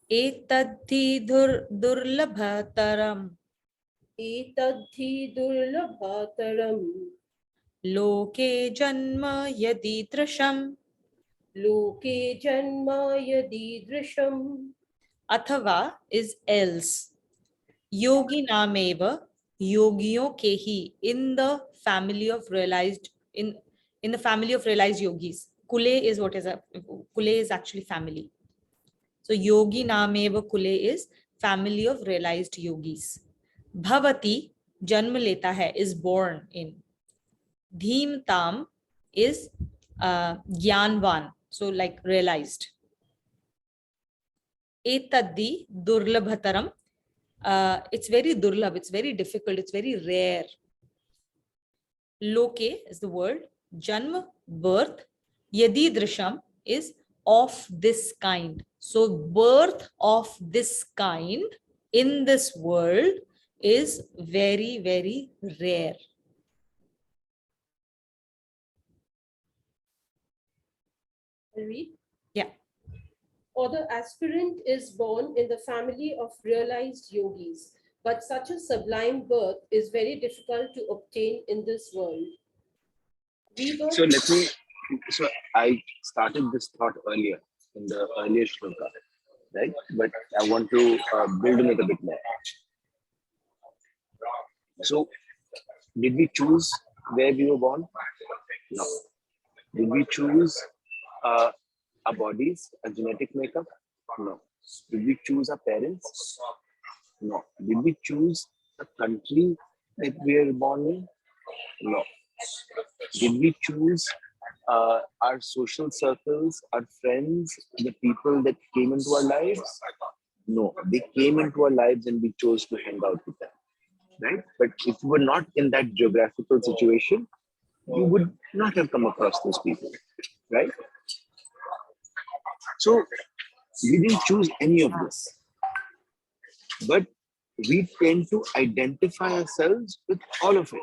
etadhi durlabhataram etadhi durlabhataram loke janma yaditrasham loke janma yadidrisham. अथवा is else. Yogi nameva, yogiyon ke hi, in the family of realized in the family of realized yogis. Kule is what is a kule is actually family. So yogi nameva kule is family of realized yogis. Bhavati janm leta hai, is born in. Dheem tam is gyanvan, so like realized. Etaddi durlabhataram, it's very durlabh, it's very difficult, it's very rare. Loke is the word, janma, birth, yadidrisham is of this kind. So birth of this kind in this world is very, very rare. Read. Yeah. Or the aspirant is born in the family of realized yogis, but such a sublime birth is very difficult to obtain in this world. So I started this thought earlier in the earlier shloka, right? But I want to build on it a bit more. So, did we choose where we were born? No. Did we choose our bodies, a genetic makeup? No. Did we choose our parents? No. Did we choose the country that we were born in? No. Did we choose our social circles, our friends, the people that came into our lives? No. They came into our lives and we chose to hang out with them. right? But if you were not in that geographical situation, you would not have come across those people, right? So we didn't choose any of this, but we tend to identify ourselves with all of it.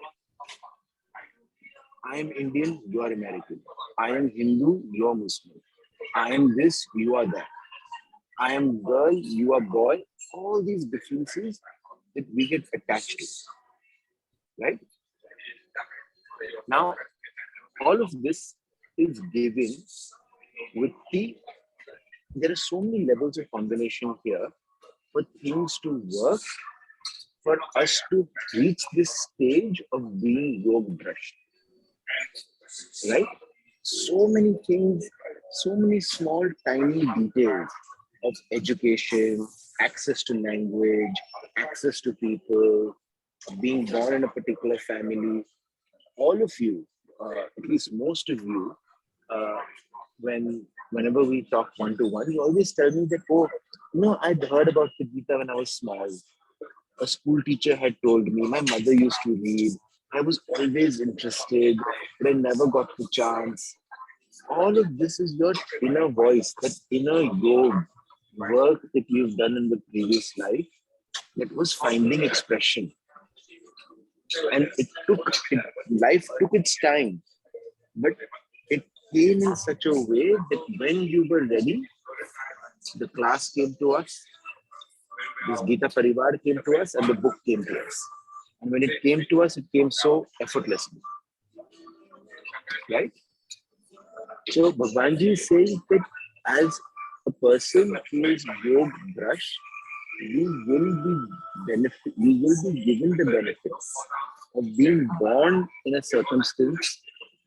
I am Indian, you are American. I am Hindu, you are Muslim. I am this, you are that. I am girl, you are boy. All these differences that we get attached to, right? Now, all of this is given with there are so many levels of combination here for things to work, for us to reach this stage of being yoga brushed, right? So many things, so many small, tiny details of education, access to language, access to people, being born in a particular family. All of you, at least most of you, uh, whenever we talk one to one, you always tell me that, oh, I'd heard about the Gita when I was small. A school teacher had told me, my mother used to read. I was always interested, but I never got the chance. All of this is your inner voice, that inner yoga work that you've done in the previous life that was finding expression. And life took its time, but it came in such a way that when you were ready, the class came to us, this Gita Parivar came to us, and the book came to us. And when it came to us, it came so effortlessly, right? So Bhagwanji is saying that as a person who is yoga brush, we will be given the benefits of being born in a circumstance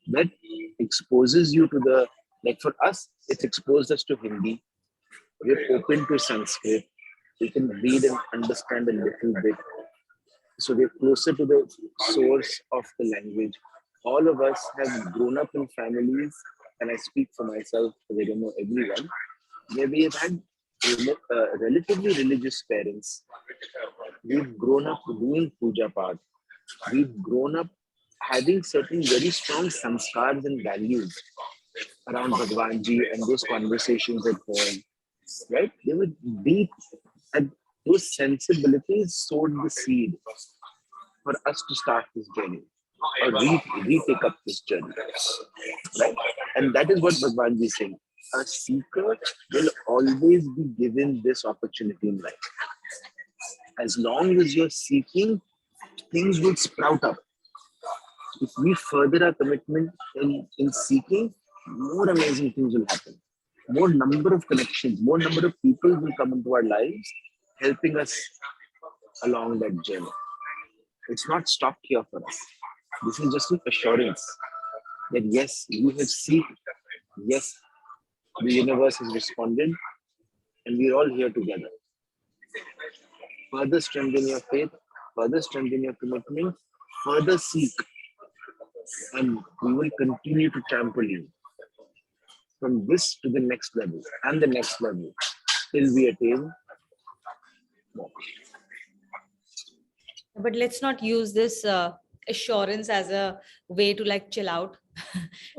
that exposes you to like for us, it's exposed us to Hindi. We're open to Sanskrit. We can read and understand a little bit. So we're closer to the source of the language. All of us have grown up in families, and I speak for myself because I don't know everyone, where we have had relatively religious parents. We've grown up doing puja path. We've grown up having certain very strong sanskars and values around Bhagwanji and those conversations at home, right? They were deep, and those sensibilities sowed the seed for us to start this journey or retake up this journey, right? And that is what Bhagwanji is saying. A seeker will always be given this opportunity in life. As long as you're seeking, things will sprout up. If we further our commitment in seeking, more amazing things will happen. More number of connections, more number of people will come into our lives, helping us along that journey. It's not stopped here for us. This is just an assurance that yes, you have seen, yes, the universe has responded, and we're all here together. Further strengthen your faith, further strengthen your commitment, further seek, and we will continue to trample you from this to the next level and the next level till we attain moksha. But let's not use this assurance as a way to like chill out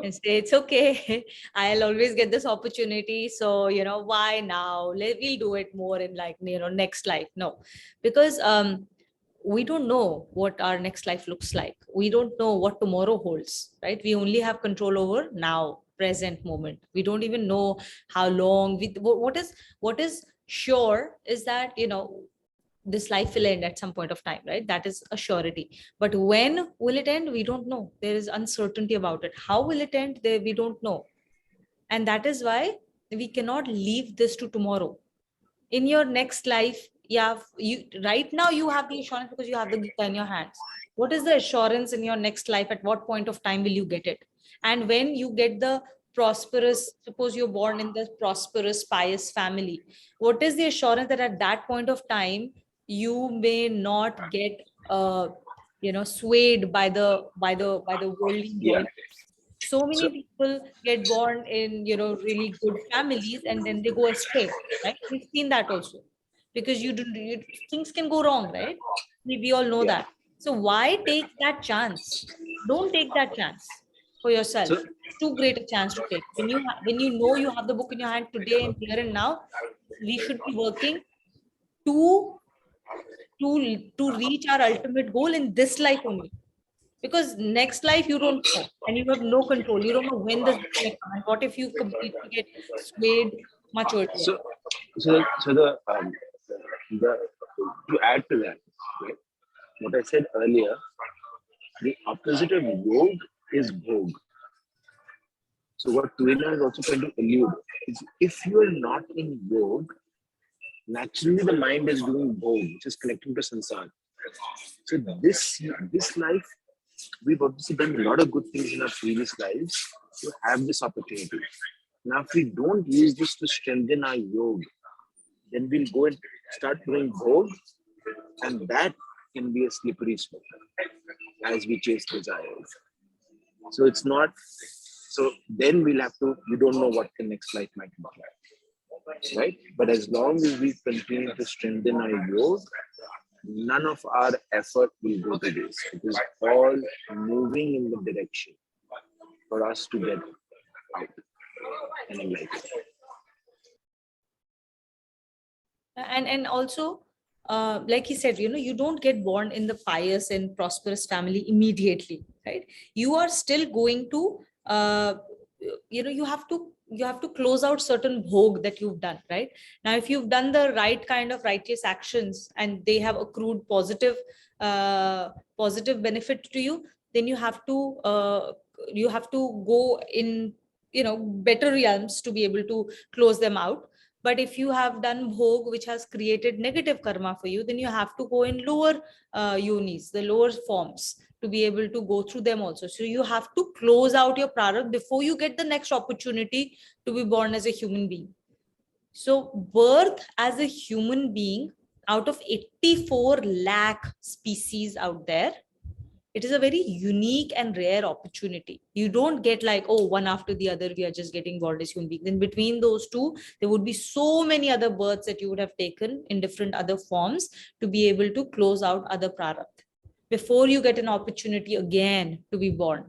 and say it's okay. I'll always get this opportunity, so why now? We'll do it more in like next life. No, because we don't know what our next life looks like. We don't know what tomorrow holds, right? We only have control over now, present moment. We don't even know how long what is sure is that this life will end at some point of time, right? That is a surety. But when will it end? We don't know. There is uncertainty about it. How will it end? We don't know. And that is why we cannot leave this to tomorrow. In your next life, you right now you have the assurance because you have the Gita in your hands. What is the assurance in your next life? At what point of time will you get it? And when you get the prosperous, suppose you're born in the prosperous, pious family, what is the assurance that at that point of time you may not get swayed by the worldly Yeah. joy? So many So people get born in really good families and then they go astray, right? We've seen that also, because things can go wrong, right? We all know yeah. that. So why take that chance? Don't take that chance for yourself. So, It's too great a chance to take. When you know you have the book in your hand today and here and now, we should be working to to reach our ultimate goal in this life only. Because next life you don't know and you have no control. You don't know when this book may come. And what if you completely get swayed much earlier? so to add to that, right, what I said earlier, the opposite of yoga is bhog. So what Tuina is also trying to allude is, if you are not in yoga, naturally the mind is doing bhog, which is connecting to sansar. So this life, we've obviously done a lot of good things in our previous lives to have this opportunity. Now, if we don't use this to strengthen our yoga, then we'll go and start doing bhog, and that can be a slippery slope as we chase desires. So it's not. So then we'll have to. We don't know what the next life might look like, right? But as long as we continue to strengthen our yoga, none of our effort will go to this. It is all moving in the direction for us to get out and enlighten. And also, like he said, you don't get born in the pious and prosperous family immediately, right? You are still going to you have to close out certain bhog that you've done. Right now, if you've done the right kind of righteous actions and they have accrued positive benefit to you, then you have to go in better realms to be able to close them out. But if you have done bhog which has created negative karma for you, then you have to go in lower yonis, the lower forms, to be able to go through them also. So you have to close out your prarabdha before you get the next opportunity to be born as a human being. So birth as a human being, out of 84 lakh species out there, it is a very unique and rare opportunity. You don't get like, oh, one after the other, we are just getting born as human beings. In between those two, there would be so many other births that you would have taken in different other forms to be able to close out other prarabdha before you get an opportunity again to be born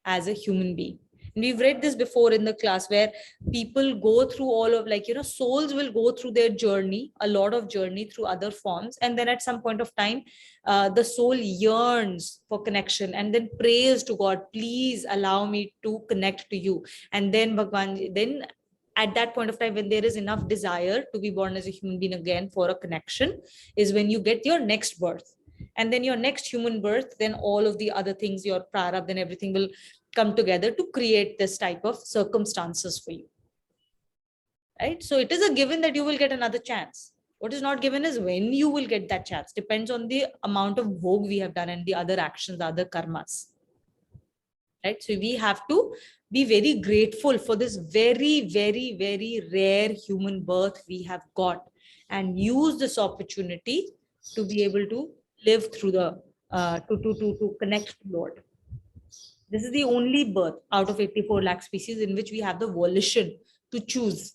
as a human being. And we've read this before in the class, where people go through all of, souls will go through their journey, a lot of journey through other forms. And then at some point of time, the soul yearns for connection and then prays to God, please allow me to connect to you. And then Bhagwan, then at that point of time, when there is enough desire to be born as a human being again for a connection, is when you get your next birth. And then your next human birth, then all of the other things, your prarabdha and everything will come together to create this type of circumstances for you. Right? So it is a given that you will get another chance. What is not given is when you will get that chance. Depends on the amount of bhog we have done and the other actions, the other karmas. Right? So we have to be very grateful for this very, very, very rare human birth we have got, and use this opportunity to be able to live through the to connect to Lord. This is the only birth out of 84 lakh species in which we have the volition to choose,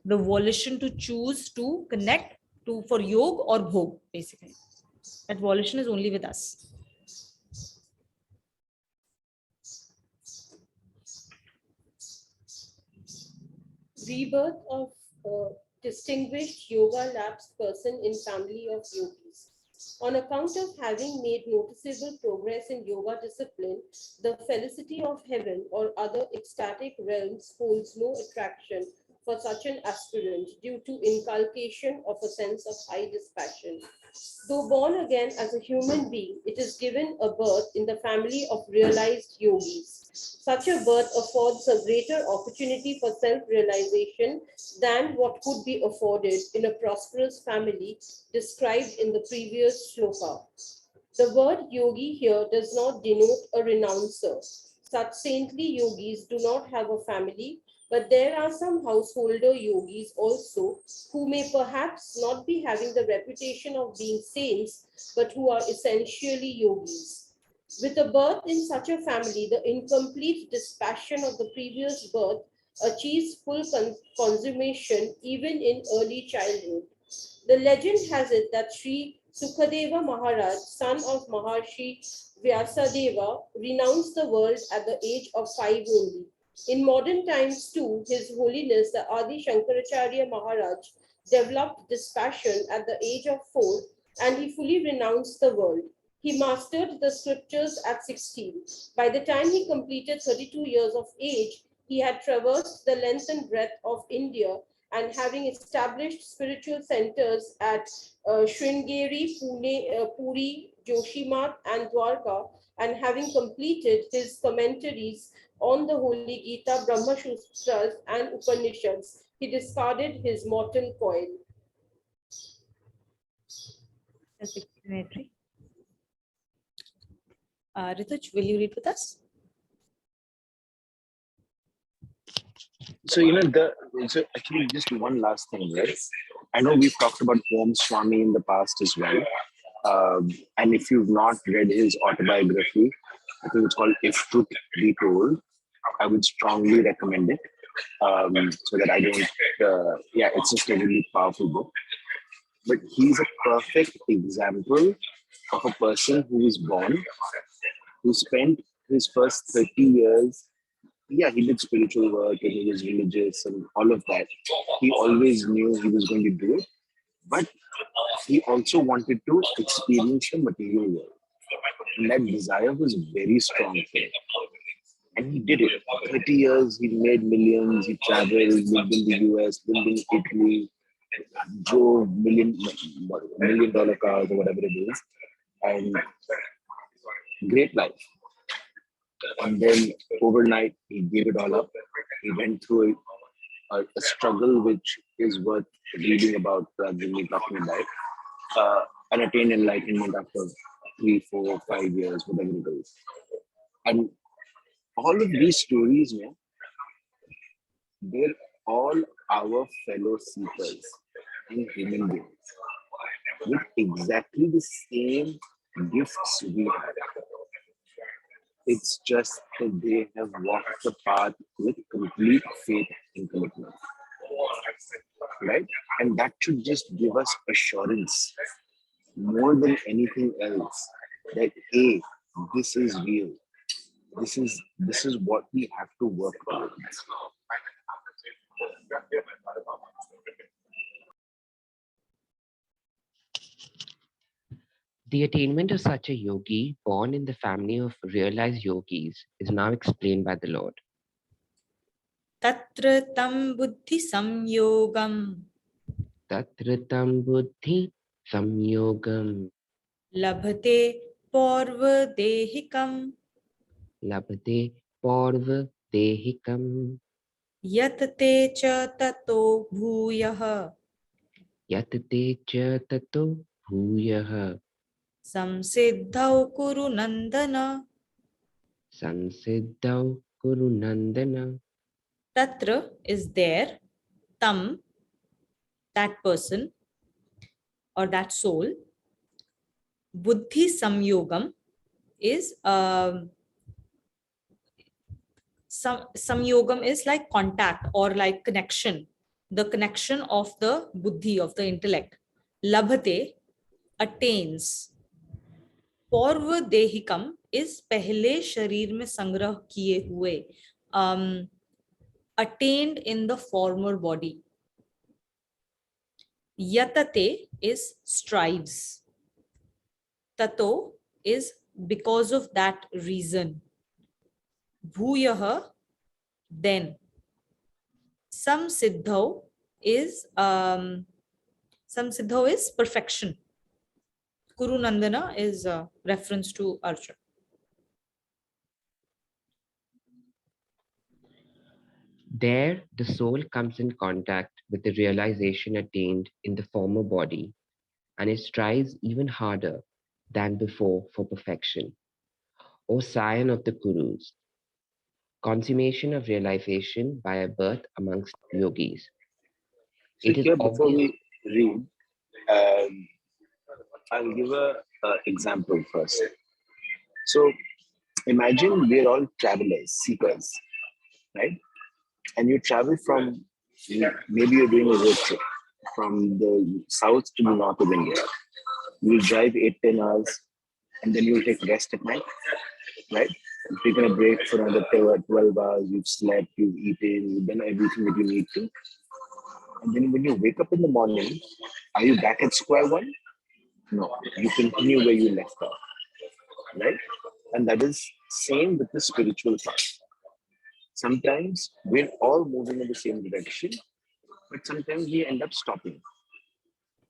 to connect to for yoga or bhog, basically. That volition is only with us. Rebirth of distinguished yoga lapsed person in family of yogis. On account of having made noticeable progress in yoga discipline, the felicity of heaven or other ecstatic realms holds no attraction for such an aspirant due to inculcation of a sense of high dispassion. Though born again as a human being, it is given a birth in the family of realized yogis. Such a birth affords a greater opportunity for self-realization than what could be afforded in a prosperous family described in the previous shloka. The word yogi here does not denote a renouncer. Such saintly yogis do not have a family, but there are some householder yogis also who may perhaps not be having the reputation of being saints, but who are essentially yogis. With a birth in such a family, the incomplete dispassion of the previous birth achieves full consummation even in early childhood. The legend has it that Sri Sukadeva Maharaj, son of Maharshi Vyasadeva, renounced the world at the age of 5 only. In modern times too, His Holiness the Adi Shankaracharya Maharaj developed this passion at the age of 4 and he fully renounced the world. He mastered the scriptures at 16. By the time he completed 32 years of age, he had traversed the length and breadth of India and having established spiritual centers at Sringeri, Puri, Joshimath, and Dwarka, and having completed his commentaries on the Holy Gita, Brahma Sutras, and Upanishads, he discarded his mortal coil. Self-explanatory. Rituj, will you read with us? So, so actually just one last thing, right? I know we've talked about Om Swami in the past as well. And if you've not read his autobiography, I think it's called If Truth Be Told, I would strongly recommend it. So that I don't, it's just a really powerful book. But he's a perfect example of a person who was born, who spent his first 30 years. Yeah, he did spiritual work and he was religious and all of that. He always knew he was going to do it, but he also wanted to experience the material world. And that desire was very strong for him. And he did it. 30 years, he made millions, he traveled, lived in the US, lived in Italy, drove million dollar cars or whatever it is. And great life. And then overnight, he gave it all up. He went through a struggle which is worth reading about rather than me talking about, and attained enlightenment after 3, 4, 5 years, whatever it is. And all of these stories, man, they're all our fellow seekers and human beings with exactly the same gifts we have. It's just that they have walked the path with complete faith and commitment. Right? And that should just give us assurance more than anything else that, hey, this is real. This is what we have to work towards. The attainment of such a yogi born in the family of realized yogis is now explained by the Lord. Tatra tam buddhi samyogam Tatratam buddhi samyogam labhate porva dehikam labhate porva dehikam yatate cha tato bhuyah yatate cha tato bhuyah samsiddhau kuru nandana. sansiddhau kuru nandana. Tatra is there, tam, that person or that soul. Buddhi samyogam is samyogam is like contact or like connection, the connection of the buddhi, of the intellect. Labhate, attains. Porva dehikam is pehle sharir mein sangrah kiye hue, attained in the former body. Yatate is strives. Tato is because of that reason. Bhuyah, then. Samsiddhau is perfection. Kuru Nandana is a reference to Arjuna. There, the soul comes in contact with the realization attained in the former body, and it strives even harder than before for perfection. O scion of the Kurus, consummation of realization by a birth amongst yogis. So It is here, before obvious. we read, I'll give a example first. So imagine we're all travelers, seekers, right? And you travel from, maybe you're doing a road trip from the south to the north of India. You'll drive 8-10 hours and then you'll take rest at night, right? You've taken a break for another 12 hours, you've slept, you've eaten, you've done everything that you need to. And then when you wake up in the morning, are you back at square one? No, you continue where you left off, right? And that is same with the spiritual path. Sometimes we're all moving in the same direction, but sometimes we end up stopping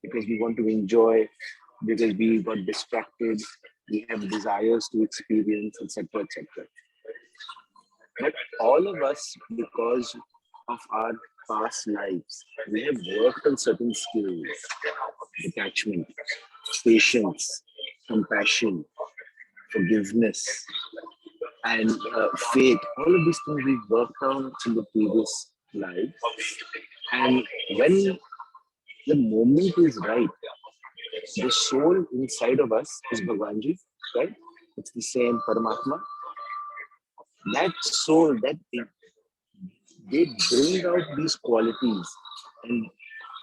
because we want to enjoy, because we got distracted, we have desires to experience, etc., etc. But all of us, because of our past lives, we have worked on certain skills: detachment, patience, compassion, forgiveness, and faith. All of these things we've worked on in the previous life. And when the moment is right, the soul inside of us is Bhagwanji, right? It's the same Paramatma. That soul, that thing, they bring out these qualities, and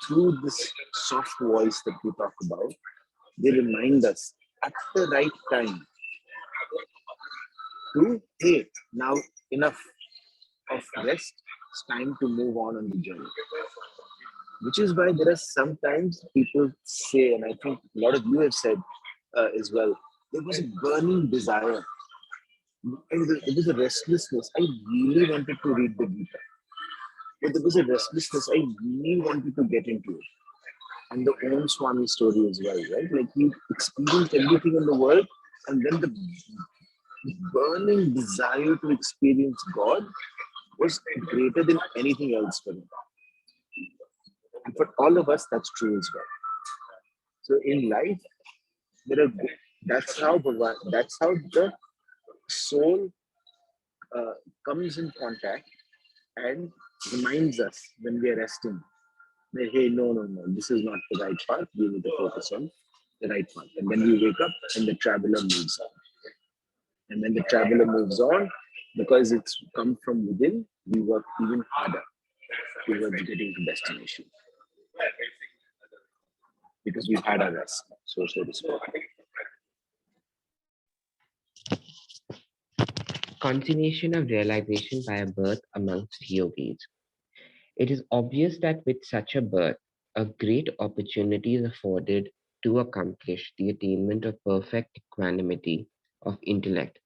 through this soft voice that we talk about, they remind us at the right time to, hey, now enough of rest, it's time to move on the journey. Which is why there are sometimes people say, and I think a lot of you have said as well, there was a burning desire and there was a restlessness. I really wanted to read the Gita, but there was a restlessness. I really wanted to get into it. And the Om Swami story as well, right? Like he experienced everything in the world, and then the burning desire to experience God was greater than anything else for him. And for all of us, that's true as well. So in life, there are that's how the soul comes in contact and reminds us when we are resting that, hey, no, this is not the right path. We need to focus on the right path. And then we wake up and the traveler moves on. And when the traveler moves on, because it's come from within, we work even harder towards getting to destination. Because we've had our rest, so to speak. Consummation of realization by a birth amongst yogis. It is obvious that with such a birth, a great opportunity is afforded to accomplish the attainment of perfect equanimity of intellect,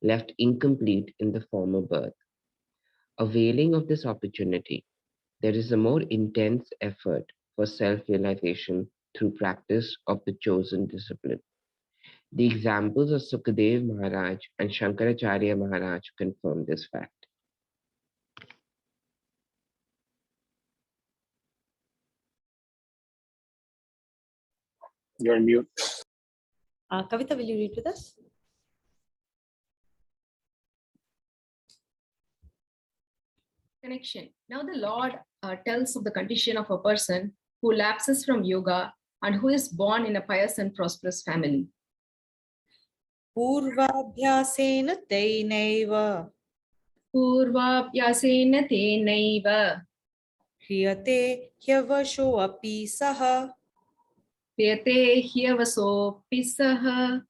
left incomplete in the former birth. Availing of this opportunity, there is a more intense effort for self-realization through practice of the chosen discipline. The examples of Sukadev Maharaj and Shankaracharya Maharaj confirm this fact. You're on mute. Kavita, will you read with us? Connection. Now the Lord tells of the condition of a person who lapses from yoga and who is born in a pious and prosperous family. Purvabhyasena teinaiva Purvabhyasena tenaiva hriyate hyavasho api saha Vyate hyavasopi saha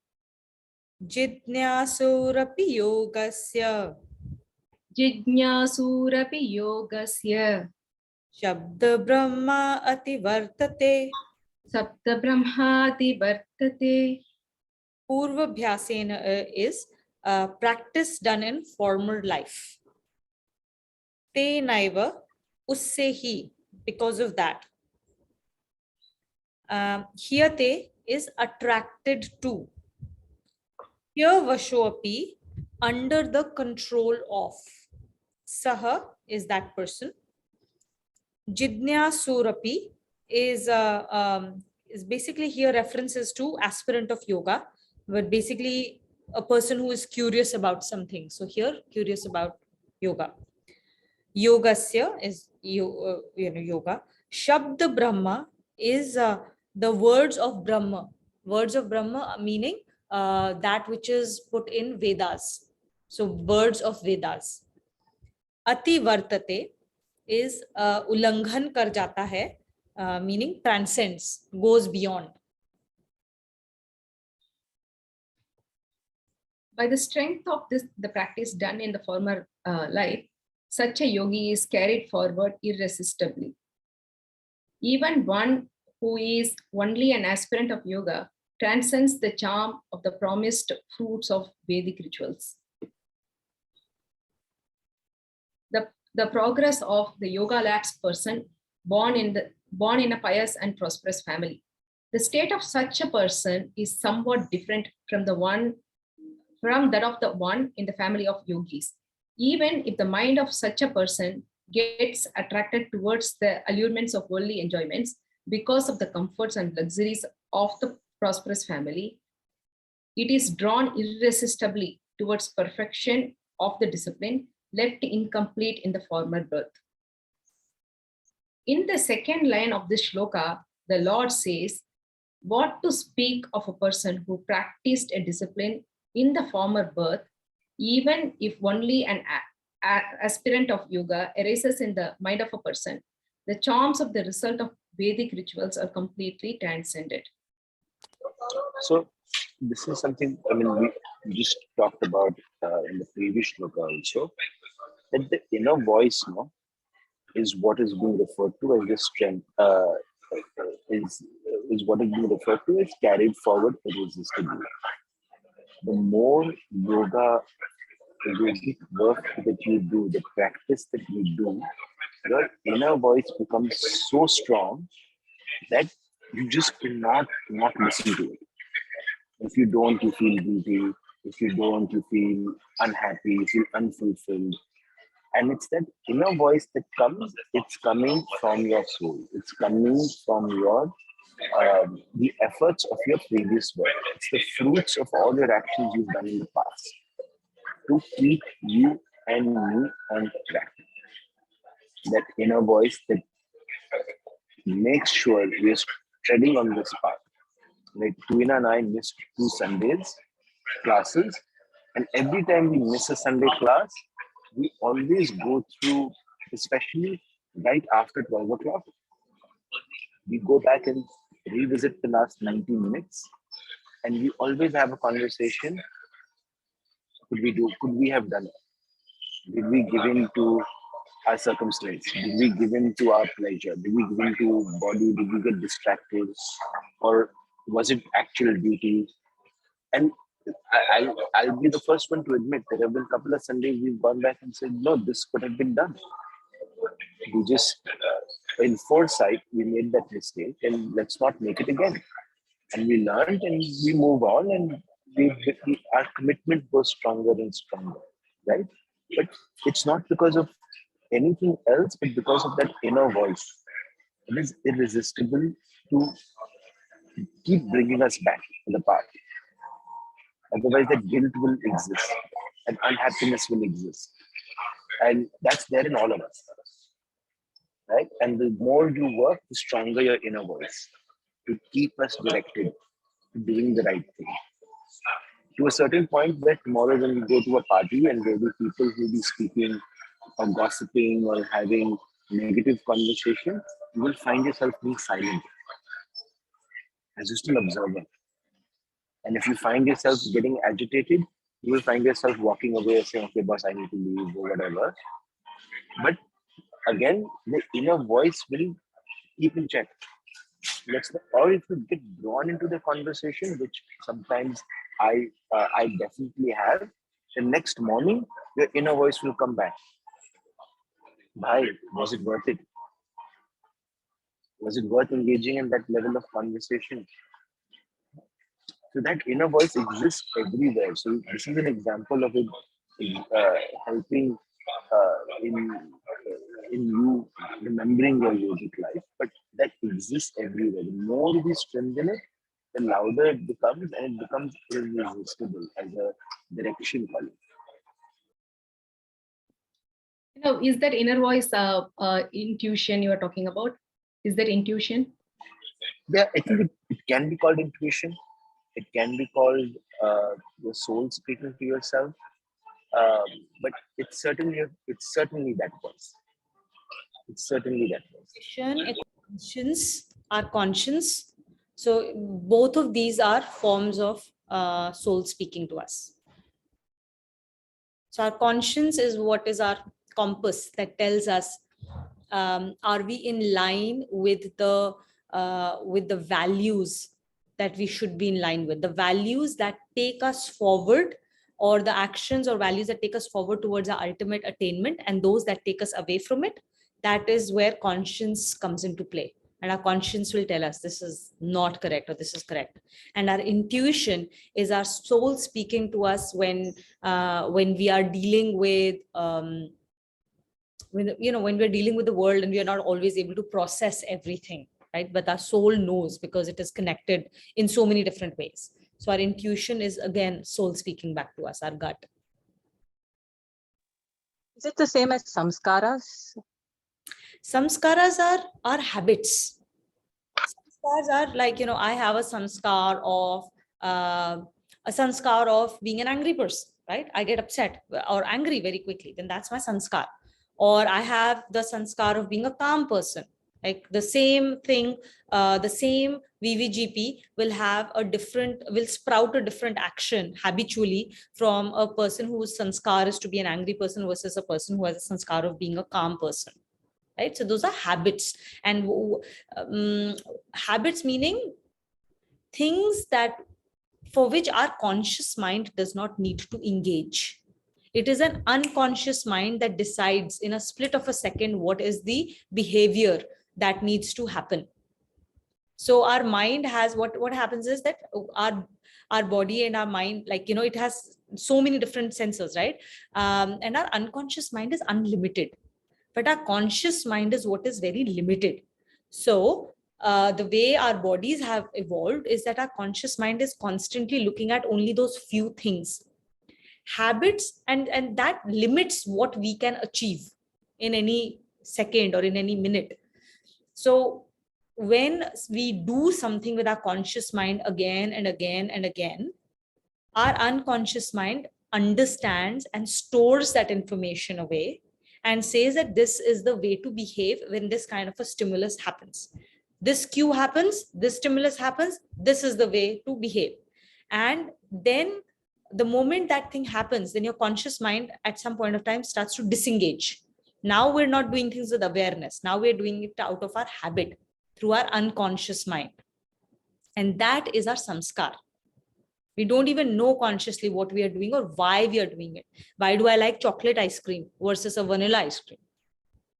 jidnyasurapi yogasya Jijñasurapi yogasya shabda brahma ativartate. Sapta brahmati vartate. Purvabhyasena is practice done in former life. Te naiva, usse hi, because of that. Hiyate is attracted to. Here vashoapi, under the control of. Saha is that person. Jidnyasurapi is basically here references to aspirant of yoga, but basically a person who is curious about something. So here, curious about yoga. Yogasya is yoga. Shabda Brahma is the words of Brahma. Words of Brahma meaning that which is put in Vedas. So words of Vedas. Ati vartate is ulanghan kar jata hai, meaning transcends, goes beyond. By the strength of the practice done in the former life, such a yogi is carried forward irresistibly. Even one who is only an aspirant of yoga transcends the charm of the promised fruits of Vedic rituals. The progress of the yoga lapsed person born in a pious and prosperous family. The state of such a person is somewhat different from that of the one in the family of yogis. Even if the mind of such a person gets attracted towards the allurements of worldly enjoyments because of the comforts and luxuries of the prosperous family, it is drawn irresistibly towards perfection of the discipline left incomplete in the former birth. In the second line of this shloka, the Lord says, what to speak of a person who practiced a discipline in the former birth, even if only an aspirant of yoga arises in the mind of a person, the charms of the result of Vedic rituals are completely transcended. So this is something, I mean, we just talked about in the previous shloka also, that the inner voice is what is being referred to as the strength, is what is being referred to as carried forward irresistibly. The more yogic work that you do, the practice that you do, your inner voice becomes so strong that you just cannot not listen to it. If you don't, you feel guilty. If you don't, you feel unhappy, you feel unfulfilled. And it's that inner voice that comes, it's coming from your soul. It's coming from the efforts of your previous work. It's the fruits of all your actions you've done in the past to keep you and me on track. That inner voice that makes sure we're treading on this path. Like Tuina and I missed 2 Sundays classes, and every time we miss a Sunday class, we always go through, especially right after 12 o'clock, we go back and revisit the last 90 minutes, and we always have a conversation. Could we have done it? Did we give in to our circumstance? Did we give in to our pleasure? Did we give in to body? Did we get distracted? Or was it actual duty? And I'll be the first one to admit there have been a couple of Sundays we've gone back and said, no, this could have been done. We just, in foresight, we made that mistake and let's not make it again. And we learned and we move on, and our commitment goes stronger and stronger, right? But it's not because of anything else, but because of that inner voice. It is irresistible to keep bringing us back to the path. Otherwise, that guilt will exist and unhappiness will exist. And that's there in all of us, right? And the more you work, the stronger your inner voice to keep us directed to doing the right thing. To a certain point where tomorrow when we go to a party and there will be people who will be speaking or gossiping or having negative conversation, you will find yourself being silent as just an observer. And if you find yourself getting agitated, you will find yourself walking away and saying, okay, boss, I need to leave or whatever. But again, the inner voice will keep in check. Or if you get drawn into the conversation, which sometimes I definitely have, the next morning, your inner voice will come back. Bhai, was it worth it? Was it worth engaging in that level of conversation? So that inner voice exists everywhere. So this is an example of it helping in you remembering your yogic life, but that exists everywhere. The more we strengthen it, the louder it becomes, and it becomes irresistible as a direction calling. Is that inner voice intuition you are talking about? Is that intuition? Yeah, I think it can be called intuition. It can be called your soul speaking to yourself. But it's certainly that voice. It's certainly that voice. Our conscience. So both of these are forms of soul speaking to us. So our conscience is what is our compass that tells us, are we in line with the values that we should be in line with, the values that take us forward, or the actions or values that take us forward towards our ultimate attainment, and those that take us away from it. That is where conscience comes into play. And our conscience will tell us this is not correct or this is correct. And our intuition is our soul speaking to us when we are dealing with when we're dealing with the world and we are not always able to process everything, right? But our soul knows because it is connected in so many different ways. So our intuition is again soul speaking back to us, our gut. Is it the same as samskaras? Samskaras are habits. Samskars are like, I have a sanskar of being an angry person, right? I get upset or angry very quickly, then that's my sanskar. Or I have the sanskar of being a calm person. Like the same thing, the same VVGP will sprout a different action habitually from a person whose sanskar is to be an angry person versus a person who has a sanskar of being a calm person. Right? So those are habits. And habits meaning things that for which our conscious mind does not need to engage. It is an unconscious mind that decides in a split of a second what is the behavior that needs to happen. So our mind has what happens is that our body and our mind, like, it has so many different sensors, right? And our unconscious mind is unlimited, but our conscious mind is what is very limited. So the way our bodies have evolved is that our conscious mind is constantly looking at only those few things, habits, and that limits what we can achieve in any second or in any minute. So when we do something with our conscious mind again and again and again, our unconscious mind understands and stores that information away and says that this is the way to behave when this kind of a stimulus happens. This cue happens, this stimulus happens, this is the way to behave. And then the moment that thing happens, then your conscious mind at some point of time starts to disengage. Now we're not doing things with awareness. Now we're doing it out of our habit through our unconscious mind. And that is our samskar. We don't even know consciously what we are doing or why we are doing it. Why do I like chocolate ice cream versus a vanilla ice cream?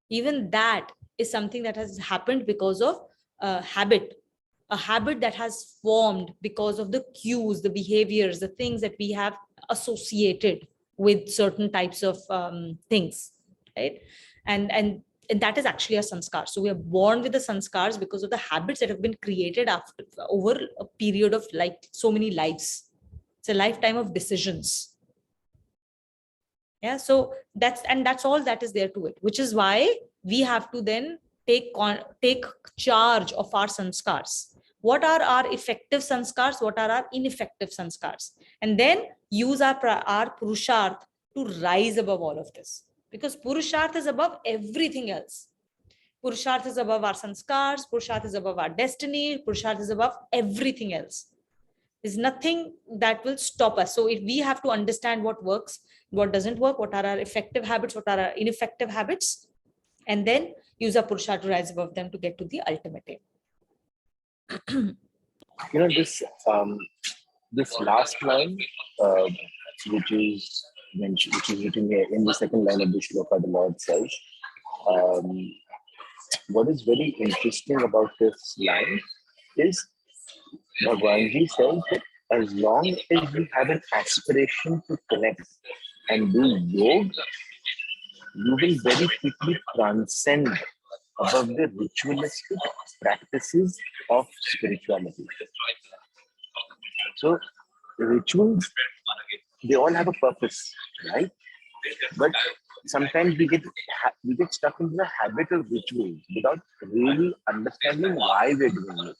Even that is something that has happened because of a habit that has formed because of the cues, the behaviors, the things that we have associated with certain types of things, right? And that is actually a sanskar. So we are born with the sanskars because of the habits that have been created over a period of like so many lives. It's a lifetime of decisions. Yeah, so that's all that is there to it, which is why we have to then take charge of our sanskars. What are our effective sanskars? What are our ineffective sanskars? And then use our purusharth to rise above all of this, because purusharth is above everything else. Purusharth is above our sanskars. Purusharth is above our destiny. Purusharth is above everything else. There's nothing that will stop us. So if we have to understand what works, what doesn't work, what are our effective habits, what are our ineffective habits, and then use our purusharth to rise above them to get to the ultimate aim. This last line, which is written here in the second line of the shloka, the Lord says, what is very interesting about this line is Bhagwanji says that as long as you have an aspiration to connect and do yoga, you will very quickly transcend above the ritualistic practices of spirituality. So rituals, they all have a purpose, right? But sometimes we get stuck into the habit of rituals without really understanding why we're doing it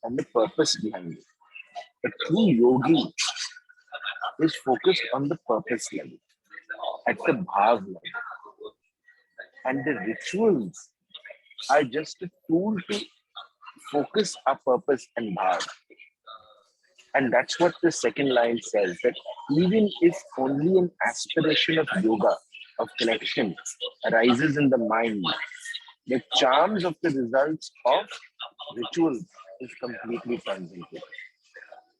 and the purpose behind it. A true yogi is focused on the purpose level, at the bhav level. And the rituals are just a tool to focus our purpose and bhav. And that's what the second line says, that even if only an aspiration of yoga, of connection, arises in the mind, the charms of the results of ritual is completely transcended.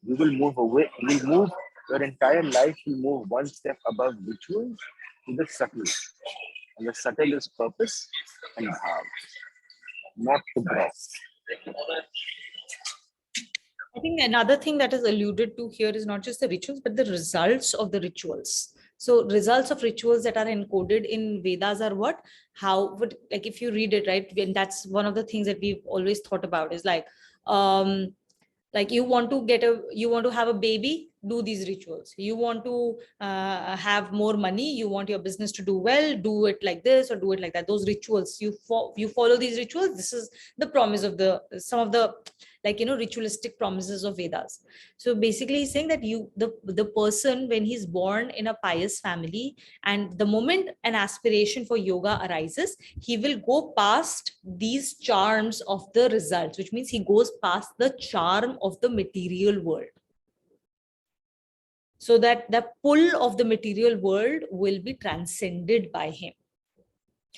You will move away, you'll move, your entire life will move one step above rituals to the subtle. And the subtle is purpose and bhav, not the gross. I think another thing that is alluded to here is not just the rituals, but the results of the rituals. So results of rituals that are encoded in Vedas are what? How would, like, if you read it, right? And that's one of the things that we've always thought about is like you want to you want to have a baby, do these rituals. You want to have more money, you want your business to do well, do it like this or do it like that. Those rituals, you follow these rituals. This is the promise of the some of the, like, ritualistic promises of Vedas. So basically he's saying that the person, when he's born in a pious family, and the moment an aspiration for yoga arises, he will go past these charms of the results, which means he goes past the charm of the material world, so that the pull of the material world will be transcended by him.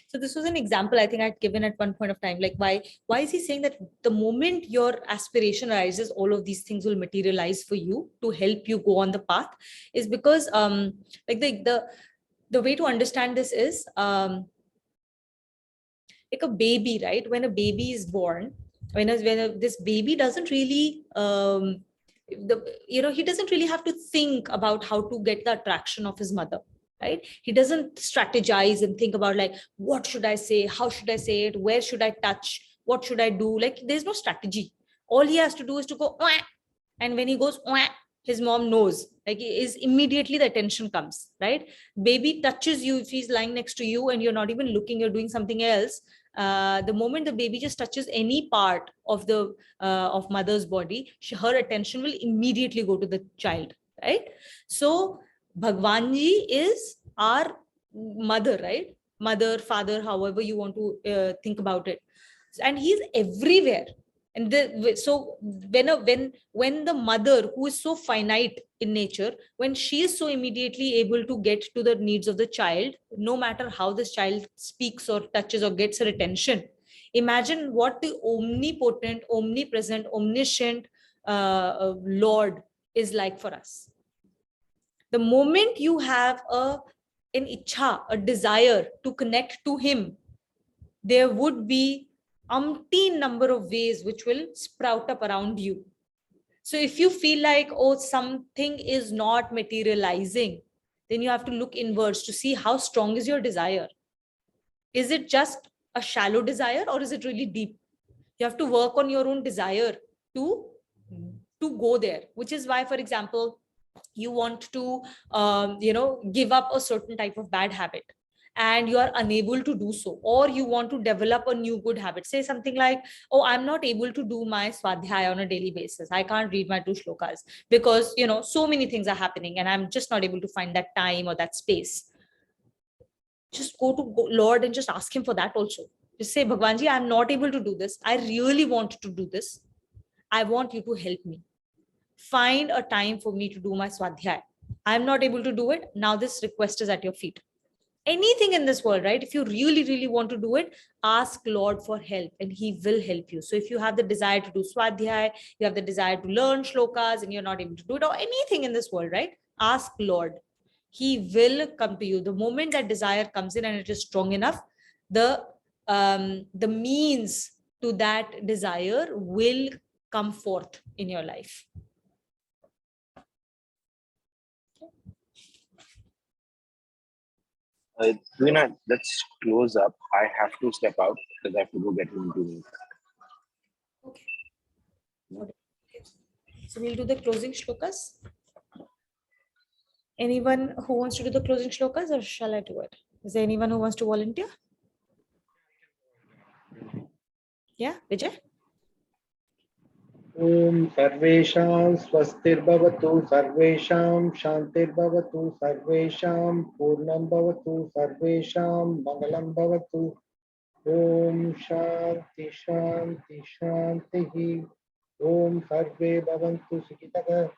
So this was an example I think I'd given at one point of time. Like, why is he saying that the moment your aspiration arises, all of these things will materialize for you to help you go on the path? Is because like the way to understand this is like a baby, right? When a baby is born, this baby doesn't really he doesn't really have to think about how to get the attraction of his mother, right? He doesn't strategize and think about, like, what should I say, how should I say it, where should I touch, what should I do. Like, there's no strategy. All he has to do is to go, wah! And when he goes, wah! His mom knows, like, is immediately the attention comes, right? Baby touches you if he's lying next to you and you're not even looking, you're doing something else. The moment the baby just touches any part of the of mother's body, her attention will immediately go to the child, right? So Bhagwanji is our mother, right? Mother, father, however you want to think about it. And he's everywhere. And so when the mother, who is so finite in nature, when she is so immediately able to get to the needs of the child, no matter how this child speaks or touches or gets her attention, imagine what the omnipotent, omnipresent, omniscient Lord is like for us. The moment you have an ichha, a desire to connect to him, there would be umpteen number of ways which will sprout up around you. So if you feel like, oh, something is not materializing, then you have to look inwards to see how strong is your desire. Is it just a shallow desire, or is it really deep? You have to work on your own desire to go there, which is why, for example, you want to give up a certain type of bad habit and you are unable to do so, or you want to develop a new good habit. Say something like, oh, I'm not able to do my swadhyaya on a daily basis, I can't read my 2 shlokas because so many things are happening and I'm just not able to find that time or that space. Just go to Lord and just ask him for that also. Just say, Bhagwanji, I'm not able to do this, I really want to do this, I want you to help me. Find a time for me to do my swadhyaya. I'm not able to do it. Now this request is at your feet. Anything in this world, right? If you really, really want to do it, ask Lord for help and he will help you. So if you have the desire to do swadhyaya, you have the desire to learn shlokas and you're not able to do it, or anything in this world, right? Ask Lord. He will come to you. The moment that desire comes in and it is strong enough, the means to that desire will come forth in your life. Let's close up. I have to step out because I have to go get him into me. Okay. So we'll do the closing shlokas. Anyone who wants to do the closing shlokas, or shall I do it? Is there anyone who wants to volunteer? Yeah, Vijay? Om Sarvesham Swastirбhavatu Sarvesham Shantirbhavatu Sarvesham Purnam Bhavatu Sarvesham Mangalam Bhavatu Om Shanti Shanti Shanti Om Sarve Bhavantu Sukhitaha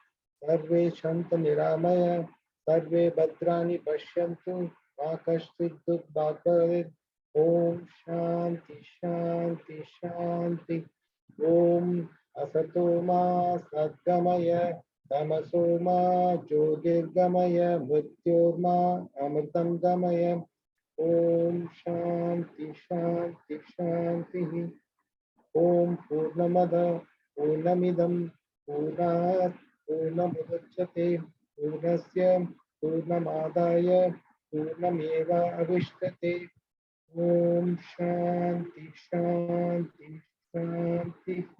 सर्वे सन्तु निरामया सर्वे भद्राणि पश्यन्तु मा कश्चित् दुःखभाग् भवेत् ॐ शान्ति शान्ति शान्ति ॐ असतो मा सद्गमय तमसो मा ज्योतिर्गमय मृत्योर्मा अमृतं गमय ॐ शान्ति शान्ति शान्तिः ॐ पूर्णमद पूर्णमिदं पूर्णात् पूर्णमुदच्यते पूर्णस्य पूर्णमादाय पूर्णमेवावशिष्यते ॐ शान्ति शान्ति शान्तिः